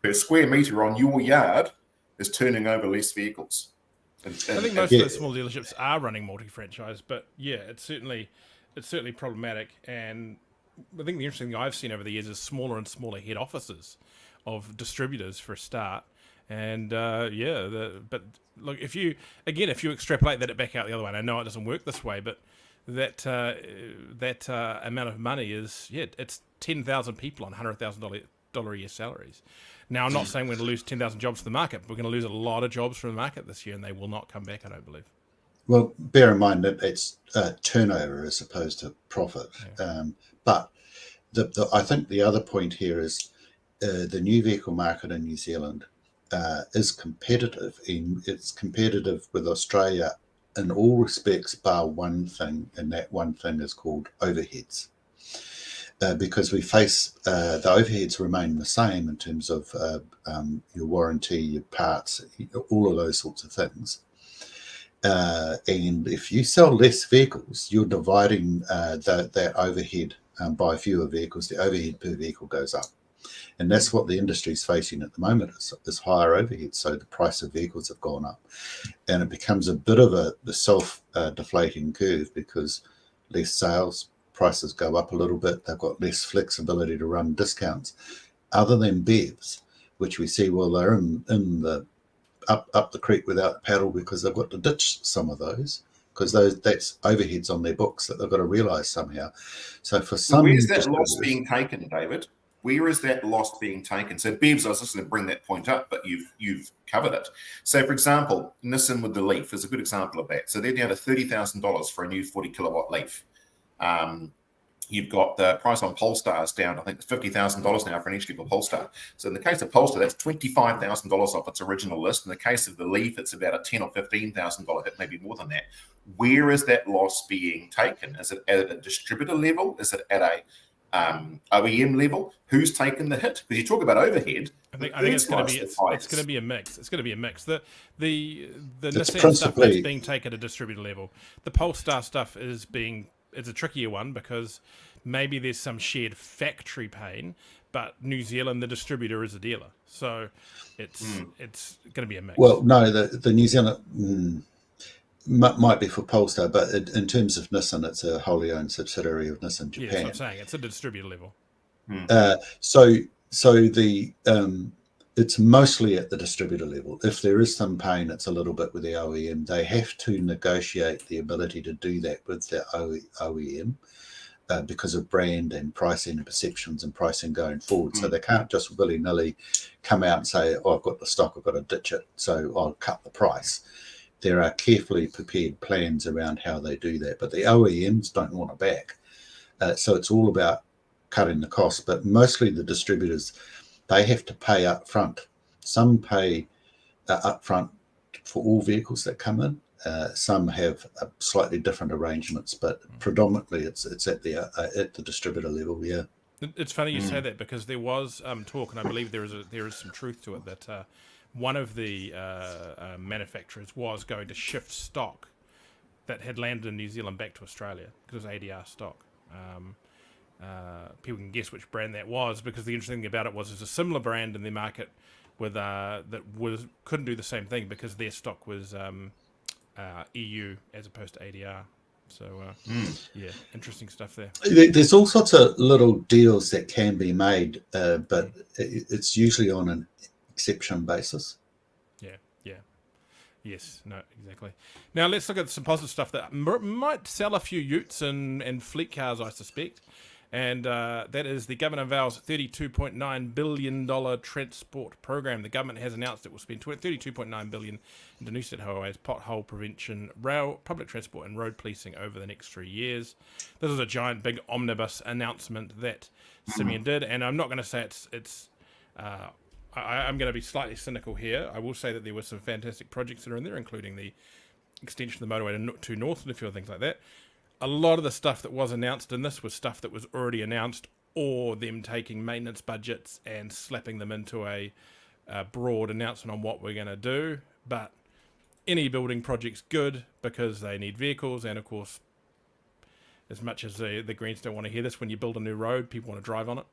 per square metre on your yard is turning over less vehicles. I think most of the small dealerships are running multi-franchise, but yeah, it's certainly problematic. And I think the interesting thing I've seen over the years is smaller and smaller head offices of distributors for a start. And but look, if you extrapolate that back out the other way, and I know it doesn't work this way, but that amount of money is, it's 10,000 people on $100,000 a year salaries. Now, I'm not saying we're going to lose 10,000 jobs to the market, but we're going to lose a lot of jobs from the market this year, and they will not come back, I don't believe. Well, bear in mind that it's turnover as opposed to profit. Yeah. But I think the other point here is the new vehicle market in New Zealand is competitive. It's competitive with Australia in all respects, bar one thing, and that one thing is called overheads. Because we face the overheads remain the same in terms of your warranty, your parts, all of those sorts of things. And if you sell less vehicles, you're dividing that overhead by fewer vehicles. The overhead per vehicle goes up. And that's what the industry is facing at the moment, is higher overhead. So the price of vehicles have gone up. And it becomes a bit of a self-deflating curve, because less sales, prices go up a little bit. They've got less flexibility to run discounts. Other than BEVs, which we see, well, they're in the up the creek without the paddle, because they've got to ditch some of those, because that's overheads on their books that they've got to realise somehow. So for some, where's that loss being taken, David? Where is that loss being taken? So BEVs, I was just going to bring that point up, but you've covered it. So, for example, Nissan with the Leaf is a good example of that. So they're down to $30,000 for a new 40 kilowatt Leaf. You've got the price on Polestars down, I think it's $50,000 now for an entry-level Polestar. So in the case of Polestar, that's $25,000 off its original list. In the case of the Leaf, it's about a $10,000 or $15,000 hit, maybe more than that. Where is that loss being taken? Is it at a distributor level? Is it at a OEM level? Who's taken the hit? Because you talk about overhead. I think it's going to be a mix. It's going to be a mix. The Nissan stuff that's being taken at a distributor level. The Polestar stuff it's a trickier one, because maybe there's some shared factory pain, but New Zealand, the distributor, is a dealer, so it's going to be a mix. Well, no, the New Zealand might be for Polestar, but in terms of Nissan, it's a wholly owned subsidiary of Nissan Japan. Yeah, that's what I'm saying. It's a distributor level. So the it's mostly at the distributor level. If there is some pain, it's a little bit with the OEM. They have to negotiate the ability to do that with the OEM because of brand and pricing and perceptions and pricing going forward. So they can't just willy-nilly come out and say, oh, I've got the stock, I've got to ditch it, so I'll cut the price. there are carefully prepared plans around how they do that. But the OEMs don't want to back. So it's all about cutting the cost. But mostly the distributors, they have to pay up front. Some pay up front for all vehicles that come in. Some have slightly different arrangements, but predominantly it's at the distributor level. Yeah. It's funny you say that, because there was talk, and I believe there is some truth to it, that one of the manufacturers was going to shift stock that had landed in New Zealand back to Australia, because it was ADR stock. People can guess which brand that was, because the interesting thing about it was there's a similar brand in the market with couldn't do the same thing because their stock was EU as opposed to ADR. So, yeah, interesting stuff there. There's all sorts of little deals that can be made, but it's usually on an exception basis. Yeah. Yes, no, exactly. Now, let's look at some positive stuff that might sell a few utes and fleet cars, I suspect. And that is the government unveils $32.9 billion transport program. The government has announced it will spend $32.9 billion into new state highways, pothole prevention, rail, public transport, and road policing over the next 3 years. This is a giant, big omnibus announcement that Simeon did, and I'm not going to say it's. I'm going to be slightly cynical here. I will say that there were some fantastic projects that are in there, including the extension of the motorway to North and a few other things like that. A lot of the stuff that was announced in this was stuff that was already announced, or them taking maintenance budgets and slapping them into a broad announcement on what we're going to do. But any building project's good because they need vehicles, and of course, as much as the Greens don't want to hear this, when you build a new road, people want to drive on it.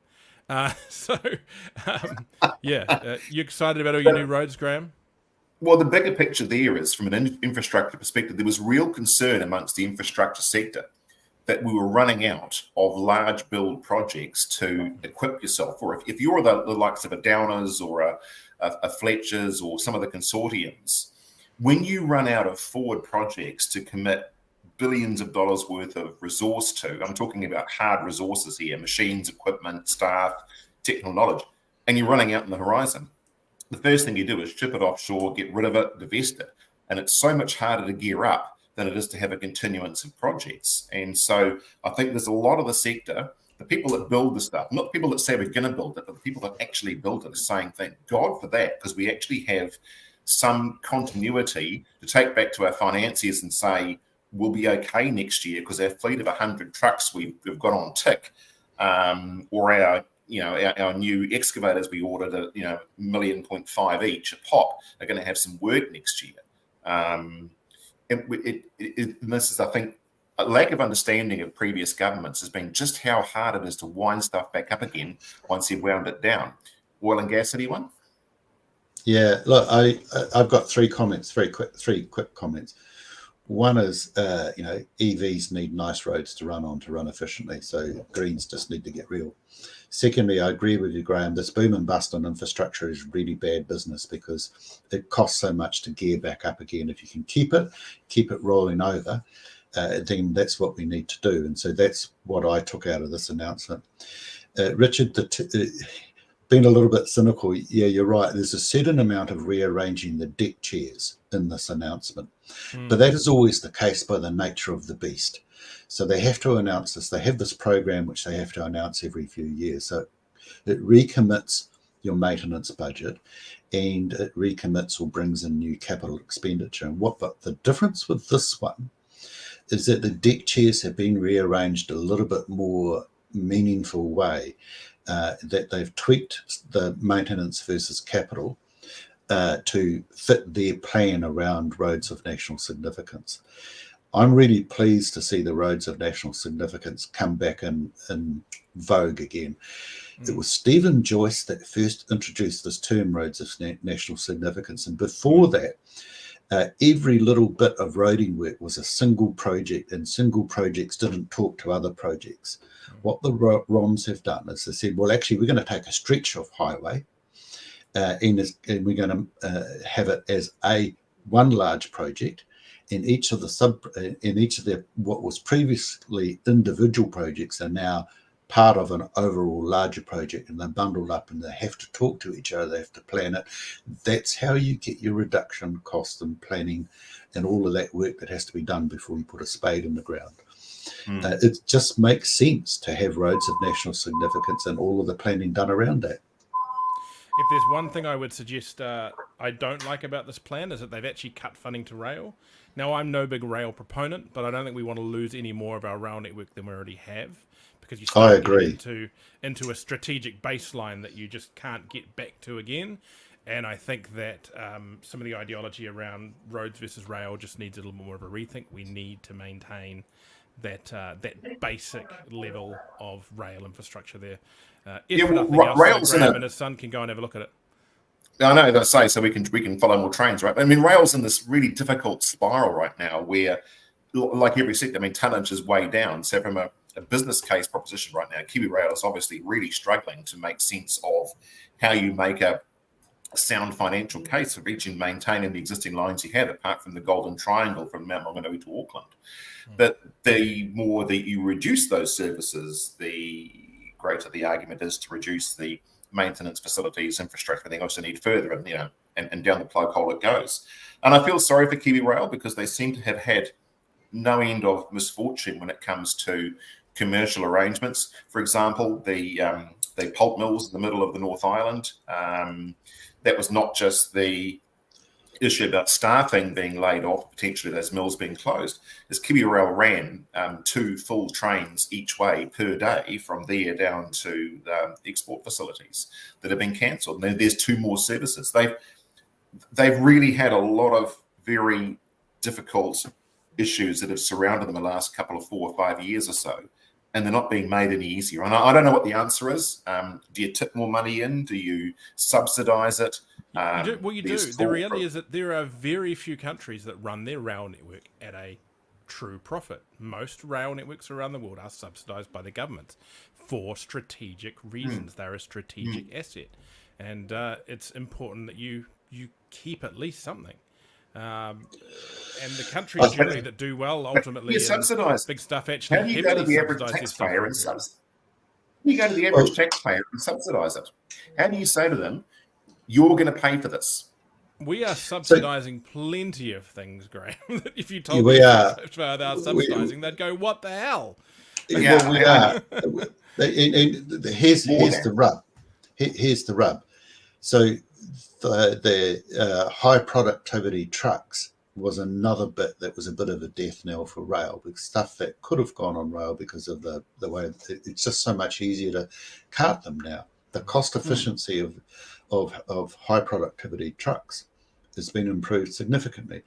You excited about all your new roads, Graham? Well, the bigger picture there is, from an infrastructure perspective, there was real concern amongst the infrastructure sector that we were running out of large build projects to equip yourself for. If you're the likes of a Downers or a Fletchers or some of the consortiums, when you run out of forward projects to commit billions of dollars worth of resource to, I'm talking about hard resources here, machines, equipment, staff, technical knowledge, and you're running out on the horizon, the first thing you do is ship it offshore, get rid of it, divest it. And it's so much harder to gear up than it is to have a continuance of projects. And so I think there's a lot of the sector, the people that build the stuff, not the people that say we're going to build it, but the people that actually build it are saying, thank God for that, because we actually have some continuity to take back to our financiers and say, we'll be okay next year because our fleet of 100 trucks we've got on tick, or our new excavators we ordered at $1.5 million each a pop are going to have some work next year. And this is, I think, a lack of understanding of previous governments has been just how hard it is to wind stuff back up again once you've wound it down. Oil and gas, anyone? Yeah, look, I've got three quick comments. One is, EVs need nice roads to run on to run efficiently, so Greens just need to get real. Secondly, I agree with you, Graham. This boom and bust on infrastructure is really bad business because it costs so much to gear back up again. If you can keep it rolling over, then that's what we need to do. And so that's what I took out of this announcement. Richard, being a little bit cynical, yeah, you're right. There's a certain amount of rearranging the deck chairs in this announcement. But that is always the case by the nature of the beast. So they have to announce this. They have this program which they have to announce every few years. So it recommits your maintenance budget, and it recommits or brings in new capital expenditure. But the difference with this one is that the deck chairs have been rearranged a little bit more meaningful way, that they've tweaked the maintenance versus capital to fit their plan around roads of national significance. I'm really pleased to see the roads of national significance come back in vogue again. It was Stephen Joyce that first introduced this term, roads of national significance. And before that, every little bit of roading work was a single project, and single projects didn't talk to other projects. What the ROMs have done is they said, well, actually, we're going to take a stretch of highway, and we're going to have it as one large project, and each of the what was previously individual projects are now part of an overall larger project, and they're bundled up and they have to talk to each other, they have to plan it. That's how you get your reduction cost and planning and all of that work that has to be done before you put a spade in the ground. It just makes sense to have roads of national significance and all of the planning done around that. If there's one thing I would suggest I don't like about this plan is that they've actually cut funding to rail. Now, I'm no big rail proponent, but I don't think we want to lose any more of our rail network than we already have, because you start getting into a strategic baseline that you just can't get back to again. And I think that some of the ideology around roads versus rail just needs a little more of a rethink. We need to maintain that basic level of rail infrastructure there. If nothing else, Graham and his son can go and have a look at it. I know, as I say, so we can follow more trains, right? I mean, rail's in this really difficult spiral right now where, like every sector, I mean, tonnage is way down. So from a business case proposition right now, Kiwi Rail is obviously really struggling to make sense of how you make a sound financial case for reaching, maintaining the existing lines you have, apart from the Golden Triangle from Mount Maunganui to Auckland. But the more that you reduce those services, the greater the argument is to reduce the maintenance facilities, infrastructure. They also need further, and down the plug hole it goes. And I feel sorry for Kiwi Rail because they seem to have had no end of misfortune when it comes to commercial arrangements. For example, the pulp mills in the middle of the North Island. That was not just the issue about staffing being laid off, potentially those mills being closed, as Kiwi Rail ran 2 full trains each way per day from there down to the export facilities that have been cancelled. And there's 2 more services. They've really had a lot of very difficult issues that have surrounded them the last couple of 4 or 5 years or so, and they're not being made any easier. And I don't know what the answer is. Do you tip more money in? Do you subsidise it? You do. The reality is that there are very few countries that run their rail network at a true profit. Most rail networks around the world are subsidised by the governments for strategic reasons. They're a strategic asset. And it's important that you keep at least something. And the countries generally that do well ultimately you subsidise big stuff actually. How do you go to the average taxpayer and subsidise? You go to the average taxpayer and subsidise it. How do you say to them, "You're going to pay for this"? We are subsidising plenty of things, Graham. If you told we me are subsidising, they'd go, "What the hell?" Well, we are. Here's the rub. Here's the rub. So the high productivity trucks was another bit that was a bit of a death knell for rail, because stuff that could have gone on rail because of the way it's just so much easier to cart them now. The cost efficiency of high productivity trucks has been improved significantly.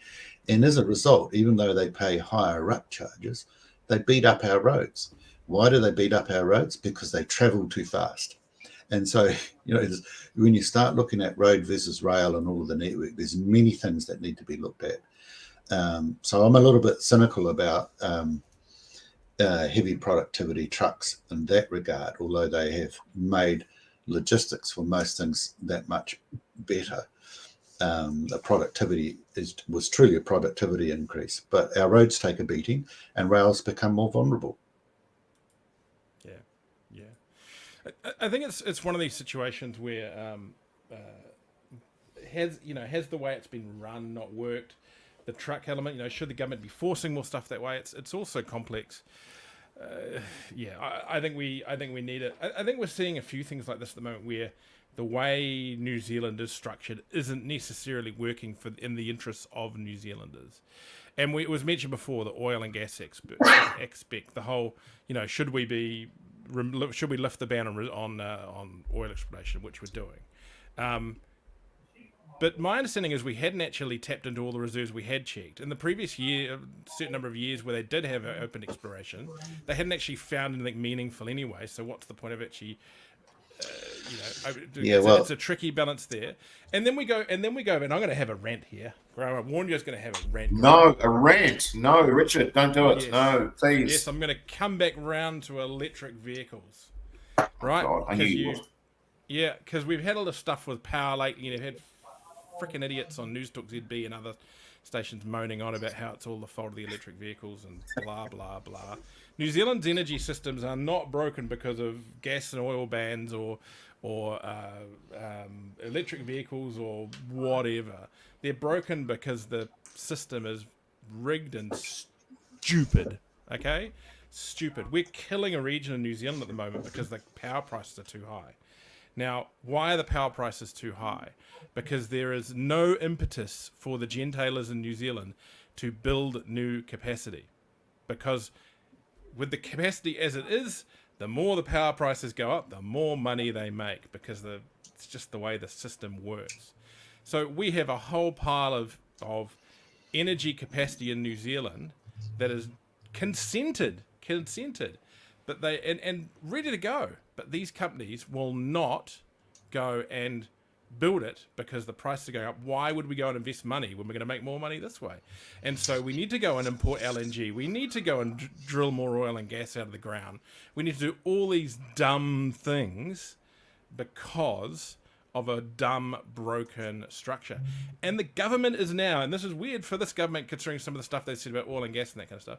And as a result, even though they pay higher RUP charges, they beat up our roads. Why do they beat up our roads? Because they travel too fast. And so, when you start looking at road versus rail and all of the network, there's many things that need to be looked at. So I'm a little bit cynical about heavy productivity trucks in that regard, although they have made logistics for most things that much better. The productivity was truly a productivity increase, but our roads take a beating and rails become more vulnerable. I think it's one of these situations where has the way it's been run not worked? The truck element, should the government be forcing more stuff that way? It's also complex. I think we need it. I think we're seeing a few things like this at the moment where the way New Zealand is structured isn't necessarily working in the interests of New Zealanders. And it was mentioned before, the oil and gas aspect, the whole, should we lift the ban on oil exploration, which we're doing. But my understanding is we hadn't actually tapped into all the reserves we had checked. In the previous year, a certain number of years where they did have open exploration, they hadn't actually found anything meaningful anyway. So what's the point of actually, it's a tricky balance there. And then we go, and I'm going to have a rant here. Graham, I warned you I was going to have a rant. No, a rant. No, Richard, don't do it. Yes. No, please. Yes, I'm going to come back round to electric vehicles. Right? God, I knew you would. Yeah, because we've had all this stuff with power lately. You've had freaking idiots on News Talk ZB and other stations moaning on about how it's all the fault of the electric vehicles and blah, blah, blah. New Zealand's energy systems are not broken because of gas and oil bans or electric vehicles or whatever. They're broken because the system is rigged and stupid. Okay? Stupid. We're killing a region in New Zealand at the moment because the power prices are too high. Now, why are the power prices too high? Because there is no impetus for the gentailers in New Zealand to build new capacity. Because with the capacity as it is, the more the power prices go up, the more money they make, because it's just the way the system works. So we have a whole pile of energy capacity in New Zealand that is consented, but and ready to go. But these companies will not go and build it because the prices are going up. Why would we go and invest money when we're going to make more money this way? And so we need to go and import LNG. We need to go and drill more oil and gas out of the ground. We need to do all these dumb things because of a dumb, broken structure. And the government is now, and this is weird for this government considering some of the stuff they said about oil and gas and that kind of stuff,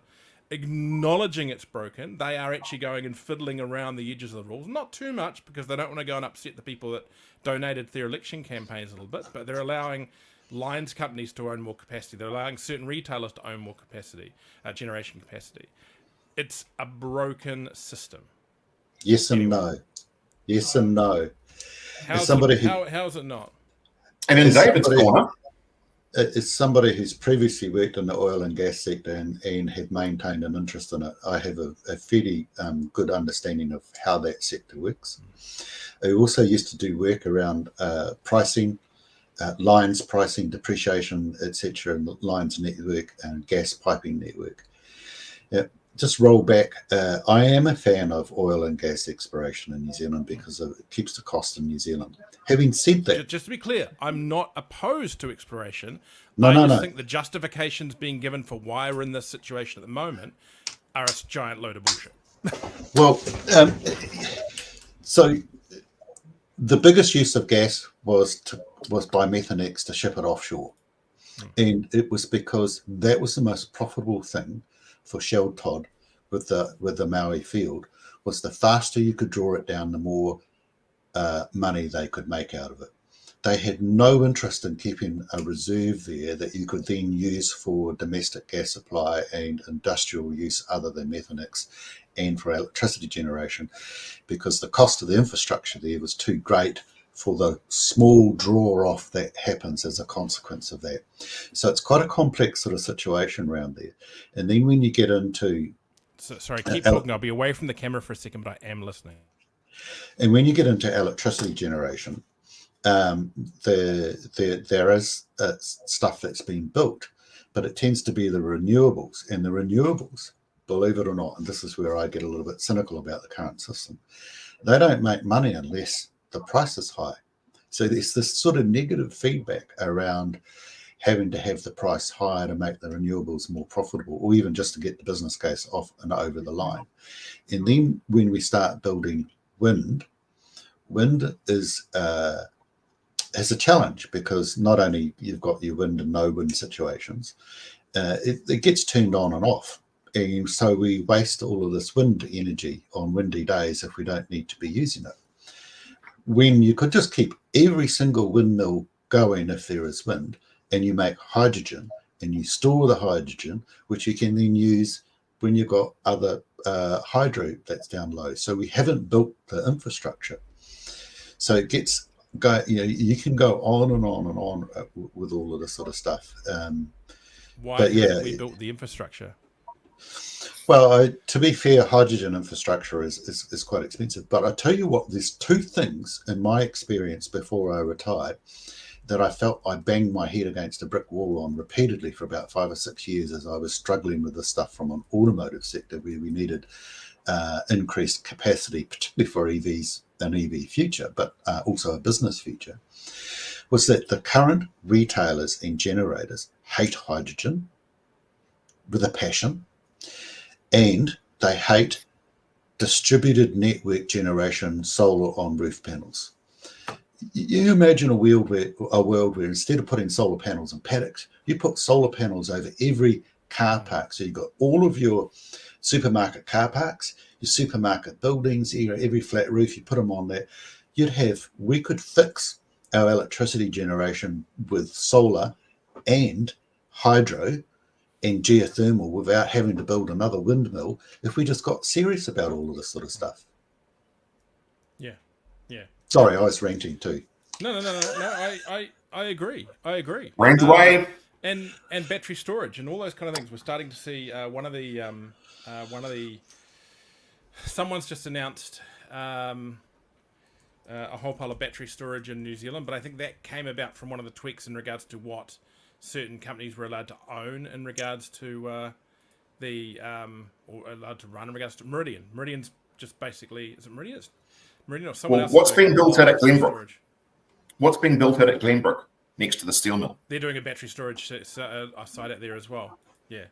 acknowledging it's broken. They are actually going and fiddling around the edges of the rules. Not too much, because they don't want to go and upset the people that donated to their election campaigns a little bit, but they're allowing lines companies to own more capacity. They're allowing certain retailers to own more capacity, generation capacity. It's a broken system. Yes and no. Yes and no. How is it not? And in David's corner, as somebody who's previously worked in the oil and gas sector and had maintained an interest in it, I have a fairly good understanding of how that sector works. I also used to do work around pricing, lines pricing, depreciation, etc., and lines network and gas piping network. Just roll back. I am a fan of oil and gas exploration in New Zealand because it keeps the cost in New Zealand. Having said that, just to be clear, I'm not opposed to exploration. No. I think the justifications being given for why we're in this situation at the moment are a giant load of bullshit. Well, so the biggest use of gas was by Methanex to ship it offshore, and it was because that was the most profitable thing for Shell Todd with the Maui field. Was the faster you could draw it down, the more money they could make out of it. They had no interest in keeping a reserve there that you could then use for domestic gas supply and industrial use other than Methanex and for electricity generation, because the cost of the infrastructure there was too great for the small draw off that happens as a consequence of that. So it's quite a complex sort of situation around there. And then when you get into... Sorry, keep talking. I'll be away from the camera for a second, but I am listening. And when you get into electricity generation, there is stuff that's been built, but it tends to be the renewables. And the renewables, believe it or not, and this is where I get a little bit cynical about the current system, they don't make money unless the price is high. So there's this sort of negative feedback around having to have the price higher to make the renewables more profitable, or even just to get the business case off and over the line. And then when we start building wind is has a challenge, because not only you've got your wind and no wind situations, it gets turned on and off. And so we waste all of this wind energy on windy days if we don't need to be using it. When you could just keep every single windmill going if there is wind, and you make hydrogen and you store the hydrogen, which you can then use when you've got other hydro that's down low. So we haven't built the infrastructure. So it gets you can go on and on and on with all of this sort of stuff. Why haven't we built the infrastructure? Well, to be fair, hydrogen infrastructure is quite expensive. But I tell you what, there's two things in my experience before I retired that I felt I banged my head against a brick wall on repeatedly for about 5 or 6 years as I was struggling with this stuff from an automotive sector where we needed increased capacity, particularly for EVs, an EV future, but also a business future, was that the current retailers and generators hate hydrogen with a passion, and they hate distributed network generation solar on roof panels. You imagine a world where instead of putting solar panels in paddocks, you put solar panels over every car park. So you've got all of your supermarket car parks, your supermarket buildings, every flat roof, you put them on that. We could fix our electricity generation with solar and hydro and geothermal without having to build another windmill if we just got serious about all of this sort of stuff. Yeah, yeah. Sorry, I was ranting too. No. I agree. Rant away. And battery storage and all those kind of things. We're starting to see one of the someone's just announced a whole pile of battery storage in New Zealand, but I think that came about from one of the tweaks in regards to what certain companies were allowed to own in regards to or allowed to run in regards to Meridian. Meridian's just basically, is it Meridian? Meridian or someone else? What's being built out at Glenbrook? Storage. What's being built out at Glenbrook next to the steel mill? They're doing a battery storage site out there as well. Yeah.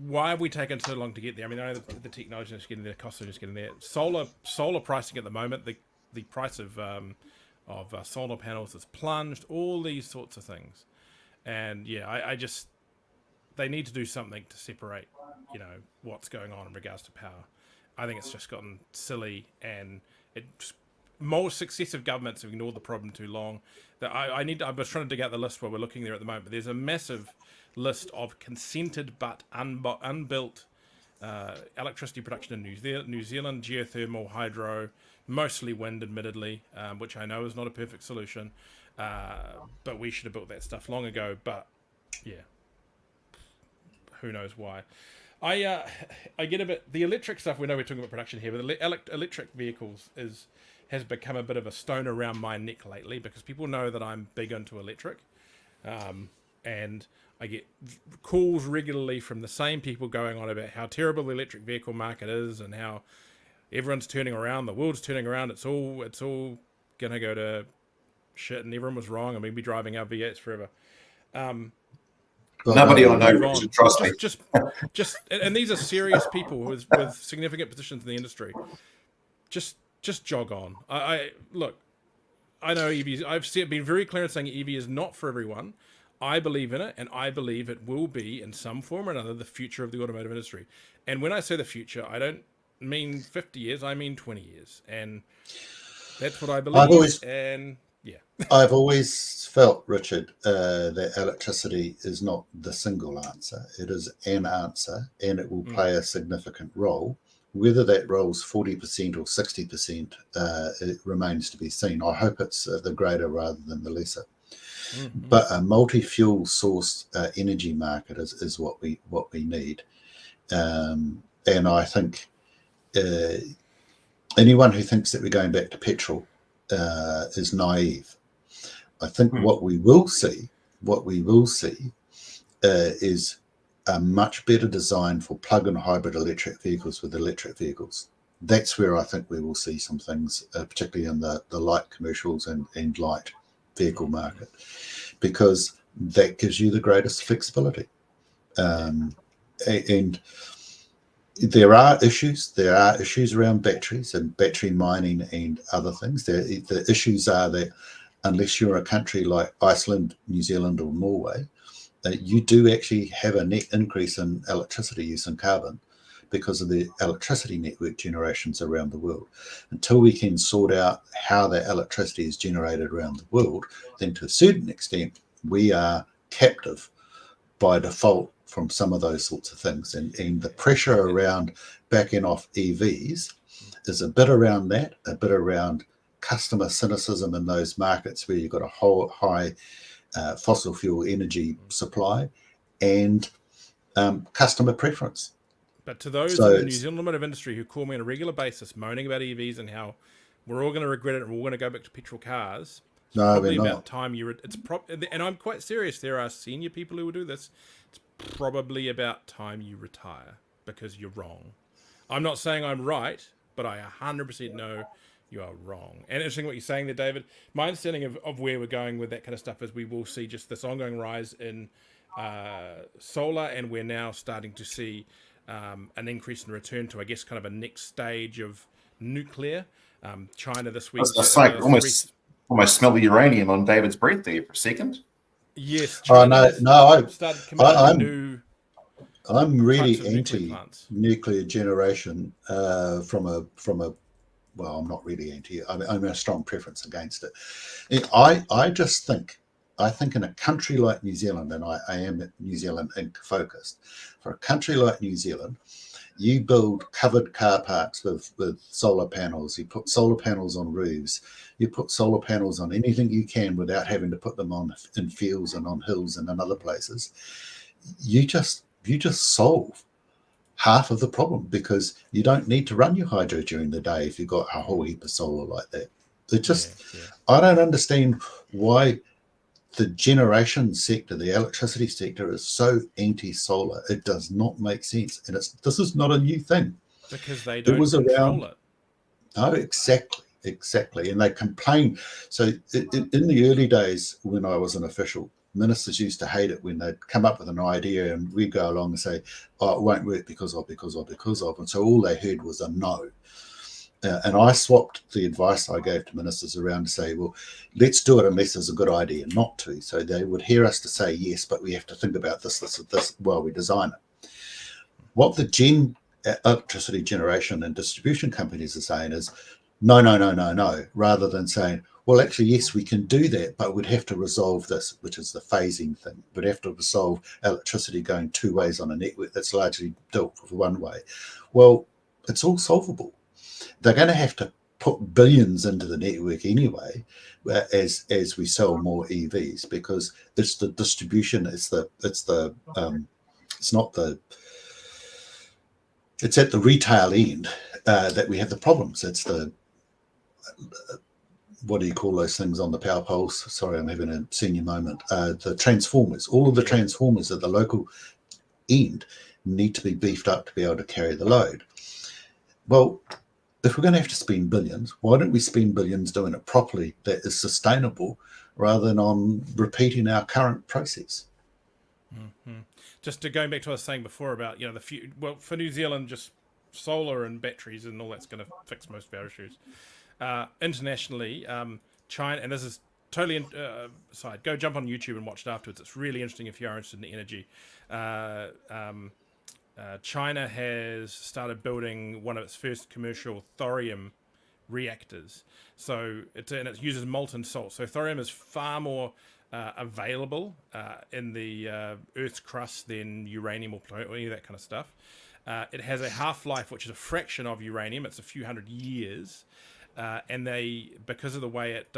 Why have we taken so long to get there? I mean, I know the technology is getting there, the costs are just getting there. Solar pricing at the moment, the price of solar panels has plunged. All these sorts of things, and I just they need to do something to separate, what's going on in regards to power. I think it's just gotten silly, and more successive governments have ignored the problem too long. That I was trying to dig out the list while we're looking there at the moment, but there's a massive list of consented but unbuilt electricity production in New Zealand, geothermal, hydro, mostly wind, admittedly, which I know is not a perfect solution, but we should have built that stuff long ago. But who knows why? I get a bit the electric stuff. We know we're talking about production here, but electric vehicles has become a bit of a stone around my neck lately because people know that I'm big into electric, and I get calls regularly from the same people going on about how terrible the electric vehicle market is and how everyone's turning around, the world's turning around. It's all gonna go to shit, and everyone was wrong, and we'll be driving our V8s forever. Nobody I know, Richard, trust me. Just, and these are serious people with significant positions in the industry. Just jog on. I look. I know EVs. I've been very clear in saying EV is not for everyone. I believe in it, and I believe it will be, in some form or another, the future of the automotive industry. And when I say the future, I don't mean 50 years. I mean 20 years, and that's what I believe. I've always felt, Richard, that electricity is not the single answer. It is an answer, and it will play a significant role. Whether that role's 40% or 60%, it remains to be seen. I hope it's the greater rather than the lesser. Mm-hmm. But a multi-fuel source energy market is what we need, and I think anyone who thinks that we're going back to petrol is naive. I think what we will see is a much better design for plug-in hybrid electric vehicles with electric vehicles. That's where I think we will see some things, particularly in the light commercials and light vehicle market, because that gives you the greatest flexibility. And there are issues around batteries and battery mining and other things. The issues are that unless you're a country like Iceland, New Zealand, or Norway, you do actually have a net increase in electricity use and carbon because of the electricity network generations around the world. Until we can sort out how that electricity is generated around the world, then to a certain extent, we are captive by default from some of those sorts of things. And the pressure around backing off EVs is a bit around that, a bit around customer cynicism in those markets where you've got a whole high fossil fuel energy supply and customer preference. But to those in the New Zealand automotive industry who call me on a regular basis moaning about EVs and how we're all going to regret it and we're all going to go back to petrol cars, it's probably about time and I'm quite serious. There are senior people who will do this. It's probably about time you retire because you're wrong. I'm not saying I'm right, but I 100% know you are wrong. And interesting what you're saying there, David. My understanding of where we're going with that kind of stuff is we will see just this ongoing rise in solar, and we're now starting to see an increase in return to, I guess, kind of a next stage of nuclear. China this I week. was going to say, almost smell the uranium on David's breath there for a second. Yes, Oh China has started commissioning I'm really types of nuclear plants. anti-nuclear generation from a well, I'm not really anti. I'm a strong preference against it. I just think in a country like New Zealand, and I am New Zealand Inc. focused, for a country like New Zealand, you build covered car parks with solar panels. You put solar panels on roofs. You put solar panels on anything you can without having to put them on in fields and on hills and in other places. You just solve half of the problem, because you don't need to run your hydro during the day if you've got a whole heap of solar like that. It just, I don't understand why the generation sector, the electricity sector, is so anti-solar. It does not make sense, and this is not a new thing. Because they don't control it. No, exactly, and they complain. So in the early days, when I was an official, ministers used to hate it when they'd come up with an idea and we'd go along and say, oh, it won't work because of. And so all they heard was a no. And I swapped the advice I gave to ministers around to say, well, let's do it unless there's a good idea not to. So they would hear us to say yes, but we have to think about this while we design it. What the electricity generation and distribution companies are saying is, no, rather than saying, well, actually, yes, we can do that, but we'd have to resolve this, which is the phasing thing. We'd have to resolve electricity going two ways on a network that's largely built for one way. Well, it's all solvable. They're going to have to put billions into the network anyway, as we sell more EVs, because it's the distribution. It's at the retail end that we have the problems. It's the what do you call those things on the power poles? Sorry, I'm having a senior moment. The transformers, all of the transformers at the local end need to be beefed up to be able to carry the load. Well, if we're going to have to spend billions, why don't we spend billions doing it properly that is sustainable, rather than on repeating our current process? Mm-hmm. Just to go back to what I was saying before about, for New Zealand, just solar and batteries and all that's going to fix most of our issues. Internationally, China, and this is totally aside, go jump on YouTube and watch it afterwards. It's really interesting if you are interested in energy. China has started building one of its first commercial thorium reactors. So it uses molten salt. So thorium is far more available in the Earth's crust than uranium or plutonium or any of that kind of stuff. It has a half-life which is a fraction of uranium. It's a few hundred years. And because of the way it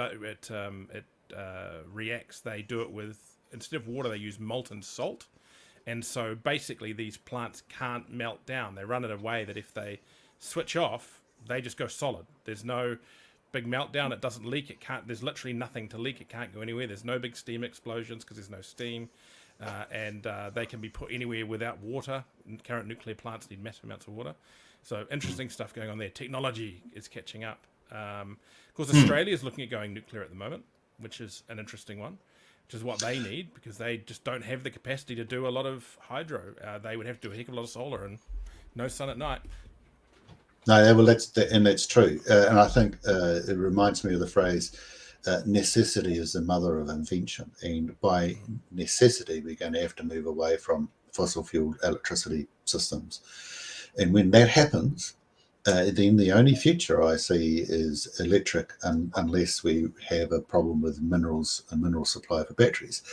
reacts, they do it with, instead of water, they use molten salt. And so basically these plants can't melt down. They run in a way that if they switch off, they just go solid. There's no big meltdown. It doesn't leak. There's literally nothing to leak. It can't go anywhere. There's no big steam explosions because there's no steam. And they can be put anywhere without water. Current nuclear plants need massive amounts of water. So interesting stuff going on there. Technology is catching up. Of course, Australia is looking at going nuclear at the moment, which is an interesting one, which is what they need, because they just don't have the capacity to do a lot of hydro. They would have to do a heck of a lot of solar and no sun at night. No, well, that's true. And I think it reminds me of the phrase, necessity is the mother of invention. And by necessity, we're going to have to move away from fossil fuel electricity systems. And when that happens, then the only future I see is electric, unless we have a problem with minerals and mineral supply for batteries.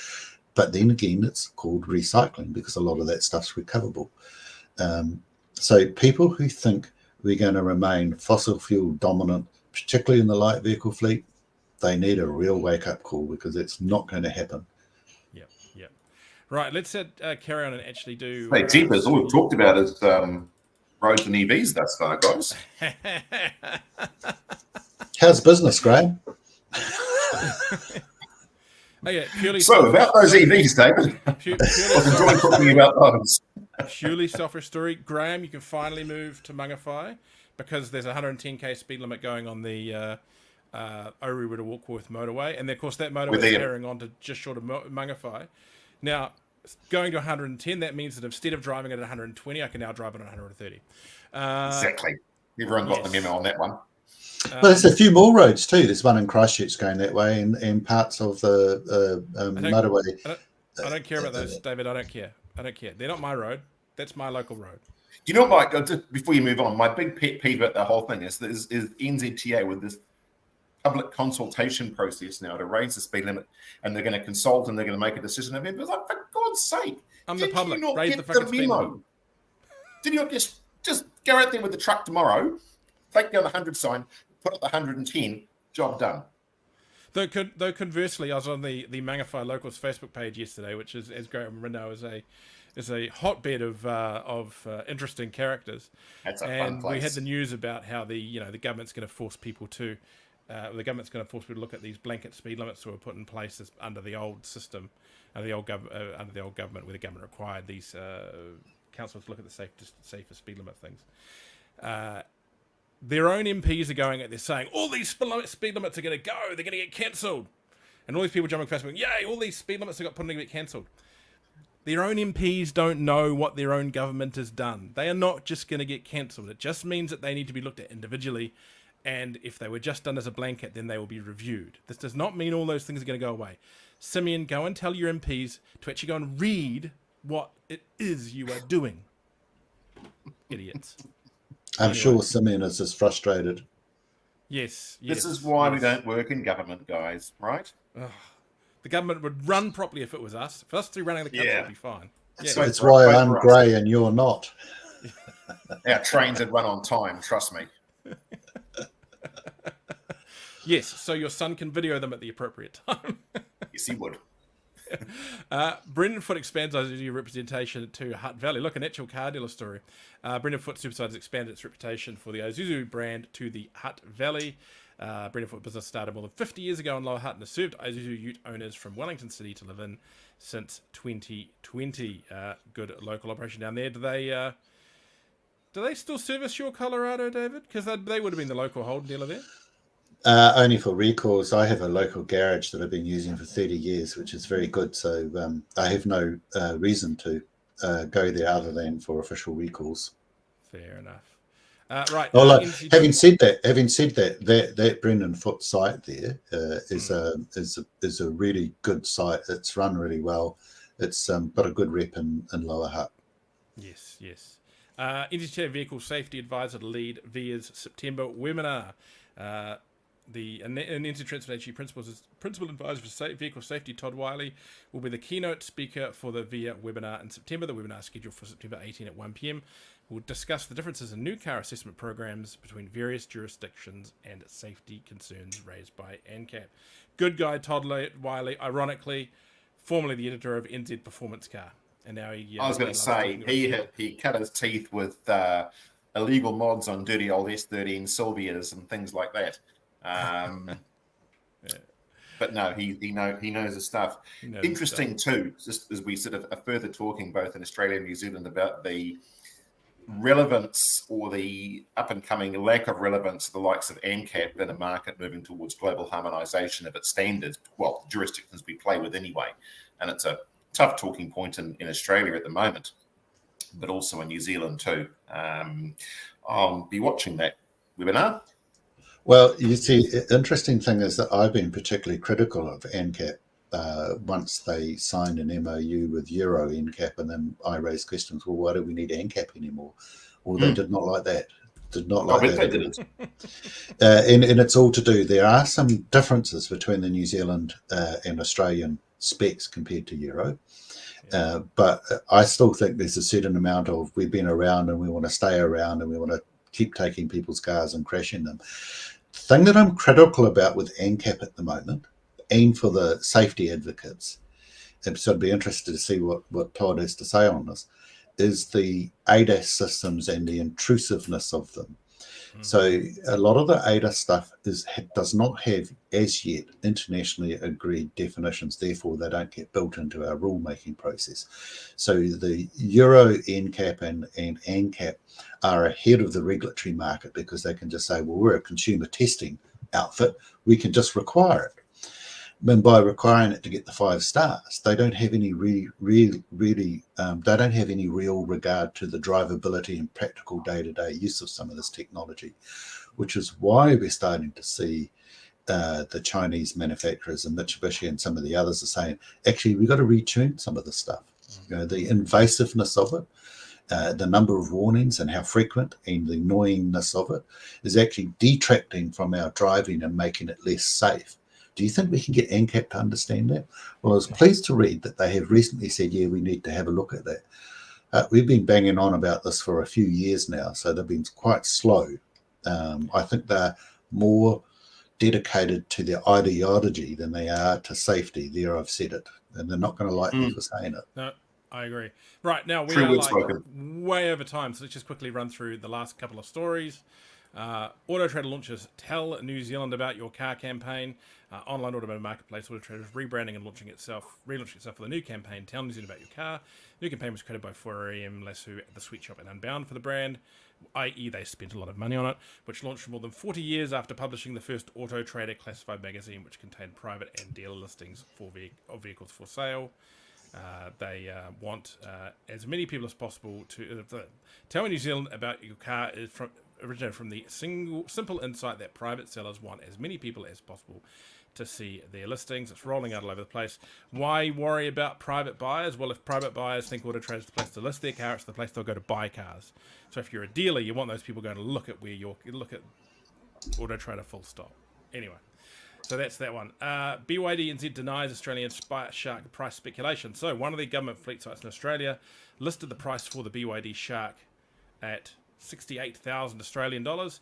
But then again, it's called recycling, because a lot of that stuff's recoverable. So people who think we're going to remain fossil fuel dominant, particularly in the light vehicle fleet, they need a real wake-up call, because it's not going to happen. Yep. Right, let's carry on and actually do... Hey, Jeepers, all we've talked about is... roads and EVs thus far, guys. How's business, Graham? About those EVs, David. I was enjoying talking about those. Purely selfish story. Graham, you can finally move to Mangawhai, because there's a 110k speed limit going on the Oru to Warkworth motorway. And of course, that motorway is carrying on to just short of Mangawhai. Now, going to 110, that means that instead of driving at 120, I can now drive at 130. Exactly. Everyone got the memo on that one. Well, there's a few more roads too. There's one in Christchurch going that way, and parts of the motorway. I don't care about those, David. I don't care. They're not my road. That's my local road. Do you know what, Mike? Just before you move on, my big pet peeve about the whole thing is NZTA with this public consultation process now to raise the speed limit, and they're going to consult and they're going to make a decision. I mean, but like, for God's sake, I'm the public. You not Raise get the fucking speed limit. Did you not just go out there with the truck tomorrow, take down the 100 sign, put up the 110, job done? Though conversely, I was on the Mangawhai Locals Facebook page yesterday, which is, as Graham Rindo is a hotbed of interesting characters. That's a and fun place. We had the news about how the government's going to force people to look at these blanket speed limits that were put in place under the old system, under the old government, where the government required these councils to look at the safer speed limit things. Their own MPs are going out there saying all these speed limits are going to go, they're going to get cancelled, and all these people jumping fast, going, "Yay! All these speed limits are going to get cancelled." Their own MPs don't know what their own government has done. They are not just going to get cancelled. It just means that they need to be looked at individually, and if they were just done as a blanket, then they will be reviewed. This does not mean all those things are going to go away. Simeon, go and tell your MPs to actually go and read what it is you are doing. Idiots. I'm sure Simeon is as frustrated. Yes. This is why we don't work in government, guys, right? Ugh. The government would run properly if it was us. If us three running the country, would be fine. Yeah. So That's why I'm grey and you're not. Our trains would run on time, trust me. Yes, so your son can video them at the appropriate time. Yes, he would. Brendan Foote expands Isuzu representation to Hutt Valley. Look, an actual car dealer story. Brendan Foote Superside has expanded its reputation for the Isuzu brand to the Hutt Valley. Brendan Foote business started more than 50 years ago in Lower Hutt and has served Isuzu Ute owners from Wellington City to live in since 2020. Good local operation down there. Do they still service your Colorado, David? Because they would have been the local Holden dealer there. Only for recalls. I have a local garage that I've been using for 30 years, which is very good. So I have no reason to go there other than for official recalls. Fair enough. Right. Well, having said that Brendan Foote site there is a really good site. It's run really well. It's got a good rep in Lower Hutt. Yes. NZTA Vehicle Safety Advisor to lead VIA's September webinar. The NZ Transportation Principal Advisor for Vehicle Safety, Todd Wiley, will be the keynote speaker for the VIA webinar in September. The webinar is scheduled for September 18 at 1 p.m. We'll discuss the differences in new car assessment programs between various jurisdictions and safety concerns raised by ANCAP. Good guy, Todd Wiley, ironically, formerly the editor of NZ Performance Car. And now I was going to say, he cut his teeth with illegal mods on dirty old S13 Sylvias and things like that. But no, he knows his stuff. Interesting too, just as we sort of are further talking both in Australia and New Zealand about the relevance or the up and coming lack of relevance of the likes of ANCAP in a market moving towards global harmonisation of its standards, well, jurisdictions we play with anyway. And it's a tough talking point in Australia at the moment, but also in New Zealand too. I'll be watching that webinar. Well, you see, interesting thing is that I've been particularly critical of ANCAP once they signed an MOU with Euro NCAP, and then I raised questions, well, why do we need ANCAP anymore? Well, they did not like that. Did not like that. They didn't. And it's all to do, there are some differences between the New Zealand and Australian specs compared to Euro. But I still think there's a certain amount of we've been around and we want to stay around and we want to keep taking people's cars and crashing them. The thing that I'm critical about with ANCAP at the moment, and for the safety advocates, and so I'd be interested to see what Todd has to say on this, is the ADAS systems and the intrusiveness of them. So a lot of the ADAS stuff does not have, as yet, internationally agreed definitions. Therefore, they don't get built into our rule-making process. So the Euro NCAP and ANCAP are ahead of the regulatory market because they can just say, well, we're a consumer testing outfit. We can just require it. And by requiring it to get the 5 stars, they don't have any they don't have any real regard to the drivability and practical day-to-day use of some of this technology. which is why we're starting to see the Chinese manufacturers and Mitsubishi and some of the others are saying, actually, we've got to retune some of this stuff. The invasiveness of it, the number of warnings and how frequent and the annoyingness of it is actually detracting from our driving and making it less safe. Do you think we can get ANCAP to understand that? Well, I was pleased to read that they have recently said, yeah, we need to have a look at that. We've been banging on about this for a few years now, so they've been quite slow. I think they're more dedicated to their ideology than they are to safety. There, I've said it, and they're not going to like me for saying it. No, I agree. Right, now we True are word like spoken. way over time, so let's just quickly run through the last couple of stories. AutoTrader launches Tell New Zealand About Your Car campaign. Online automotive marketplace AutoTrader is rebranding and relaunching itself for the new campaign, Tell New Zealand About Your Car. The new campaign was created by 4AM Lasso at the Sweet Shop and Unbound for the brand, i.e. they spent a lot of money on it, which launched more than 40 years after publishing the first AutoTrader classified magazine, which contained private and dealer listings of vehicles for sale. They want as many people as possible to tell New Zealand about your car is originated from the simple insight that private sellers want as many people as possible to see their listings. It's rolling out all over the place. Why worry about private buyers? Well, if private buyers think AutoTrader is the place to list their car, it's the place they'll go to buy cars. So if you're a dealer, you want those people going to look at look at AutoTrader full stop. Anyway. So that's that one. BYD NZ denies Australian shark price speculation. So one of the government fleet sites in Australia listed the price for the BYD shark at 68,000 Australian dollars.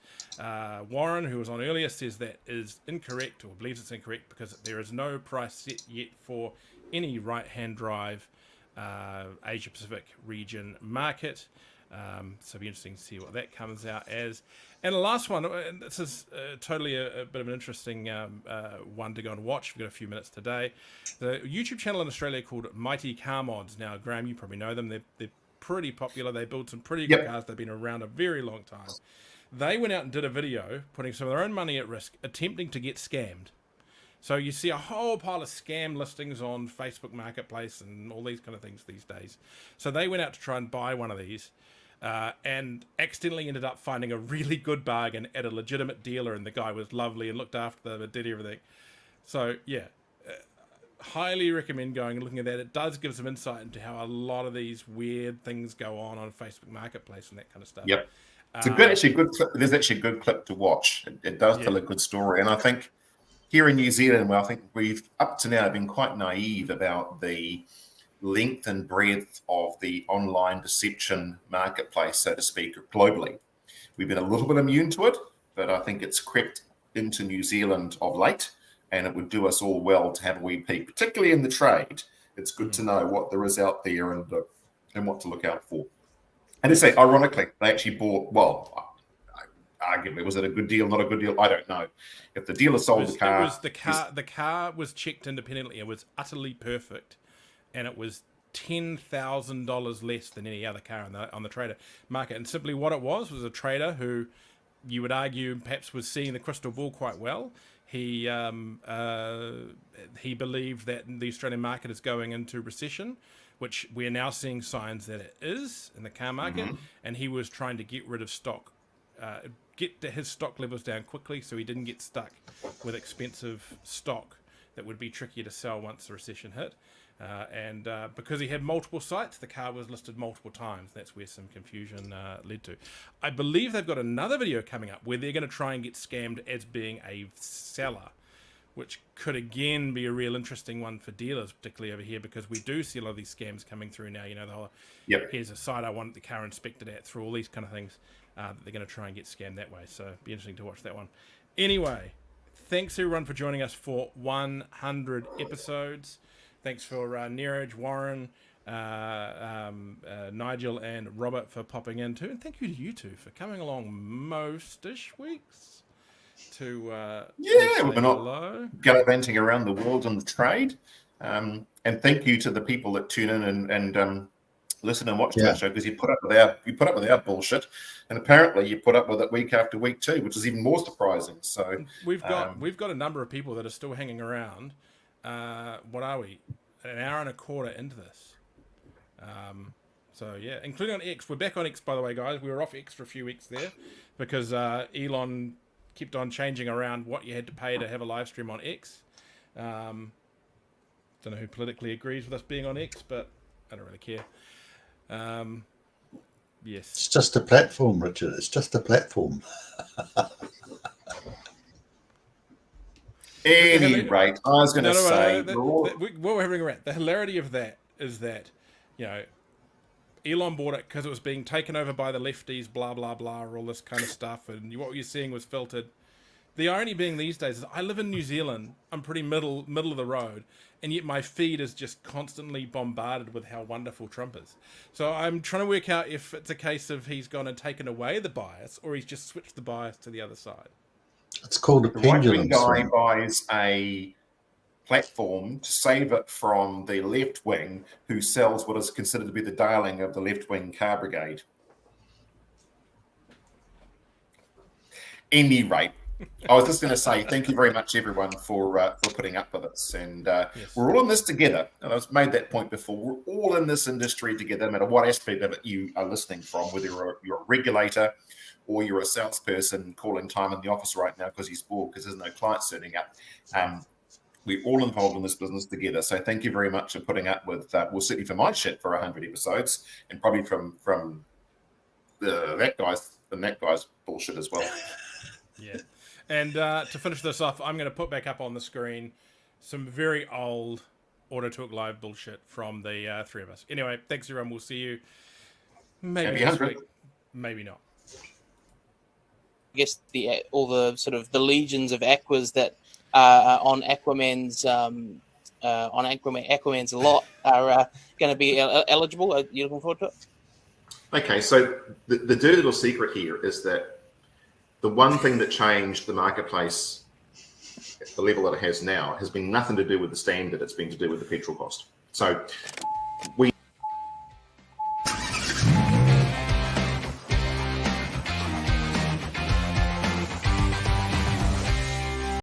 Warren, who was on earlier, says that is incorrect, or believes it's incorrect, because there is no price set yet for any right-hand drive Asia Pacific region market. So it'll be interesting to see what that comes out as. And the last one, and this is totally a bit of an interesting one to go and watch. We've got a few minutes today. The YouTube channel in Australia called Mighty Car Mods. Now, Graham, you probably know them. They're pretty popular. They build some pretty good cars. They've been around a very long time. They went out and did a video putting some of their own money at risk, attempting to get scammed. So you see a whole pile of scam listings on Facebook Marketplace and all these kind of things these days. So they went out to try and buy one of these and accidentally ended up finding a really good bargain at a legitimate dealer, and the guy was lovely and looked after them and did everything. So, yeah, highly recommend going and looking at that. It does give some insight into how a lot of these weird things go on Facebook Marketplace and that kind of stuff. Yep. It's a good clip. It is actually a good clip to watch. It does tell a good story. And I think here in New Zealand, I think we've up to now been quite naive about the length and breadth of the online deception marketplace, so to speak, globally. We've been a little bit immune to it, but I think it's crept into New Zealand of late, and it would do us all well to have a wee peek, particularly in the trade. It's good to know what there is out there and what to look out for. And to say, ironically, they actually bought, well, arguably, was it a good deal, not a good deal? I don't know. If the dealer sold the car... The car was checked independently. It was utterly perfect. And it was $10,000 less than any other car on the trader market. And simply what it was a trader who you would argue perhaps was seeing the crystal ball quite well. He believed that the Australian market is going into recession, which we're now seeing signs that it is in the car market. And he was trying to get rid of stock, get his stock levels down quickly so he didn't get stuck with expensive stock that would be trickier to sell once the recession hit. And because he had multiple sites, the car was listed multiple times. That's where some confusion led to. I believe they've got another video coming up where they're going to try and get scammed as being a seller, which could again be a real interesting one for dealers, particularly over here, because we do see a lot of these scams coming through now. You know, the whole, here's a site I want the car inspected at, through all these kind of things that they're going to try and get scammed that way. So it'll be interesting to watch that one. Anyway, thanks everyone for joining us for 100 episodes. Thanks for Neeraj, Warren, Nigel, and Robert for popping in too. And thank you to you two for coming along most-ish weeks to we've been gallivanting around the world on the trade. And thank you to the people that tune in and listen and watch the show, because you put up with our bullshit, and apparently you put up with it week after week too, which is even more surprising. So we've got a number of people that are still hanging around. What are we? An hour and a quarter into this. So including on X. We're back on X, by the way, guys. We were off X for a few weeks there because Elon kept on changing around what you had to pay to have a live stream on X. Don't know who politically agrees with us being on X, but I don't really care. Yes. It's just a platform, Richard. It's just a platform. Any rate, I was going to say... what we're having around, the hilarity of that is that, Elon bought it because it was being taken over by the lefties, blah, blah, blah, all this kind of stuff, and what you're seeing was filtered. The irony being these days is I live in New Zealand, I'm pretty middle of the road, and yet my feed is just constantly bombarded with how wonderful Trump is. So I'm trying to work out if it's a case of he's gone and taken away the bias, or he's just switched the bias to the other side. It's called a pendulum right-wing guy swing. buys a platform to save it from the left wing, who sells what is considered to be the darling of the left-wing car brigade. Any rate, I was just going to say thank you very much, everyone, for putting up with us. And we're all in this together. And I've made that point before. We're all in this industry together, no matter what aspect of it you are listening from, whether you're a regulator or you're a salesperson calling time in the office right now because he's bored because there's no clients turning up. We're all involved in this business together. So thank you very much for putting up with, well, certainly for my shit for 100 episodes, and probably from that guy's bullshit as well. Yeah. And to finish this off, I'm going to put back up on the screen some very old AutoTalk Live bullshit from the three of us. Anyway, thanks everyone. We'll see you maybe next week. Maybe not. I guess all the sort of the legions of aquas that on Aquaman's Aquaman's lot are going to be eligible. Are you looking forward to it? Okay, so the dirty little secret here is that the one thing that changed the marketplace at the level that it has now has been nothing to do with the standard. It's been to do with the petrol cost. So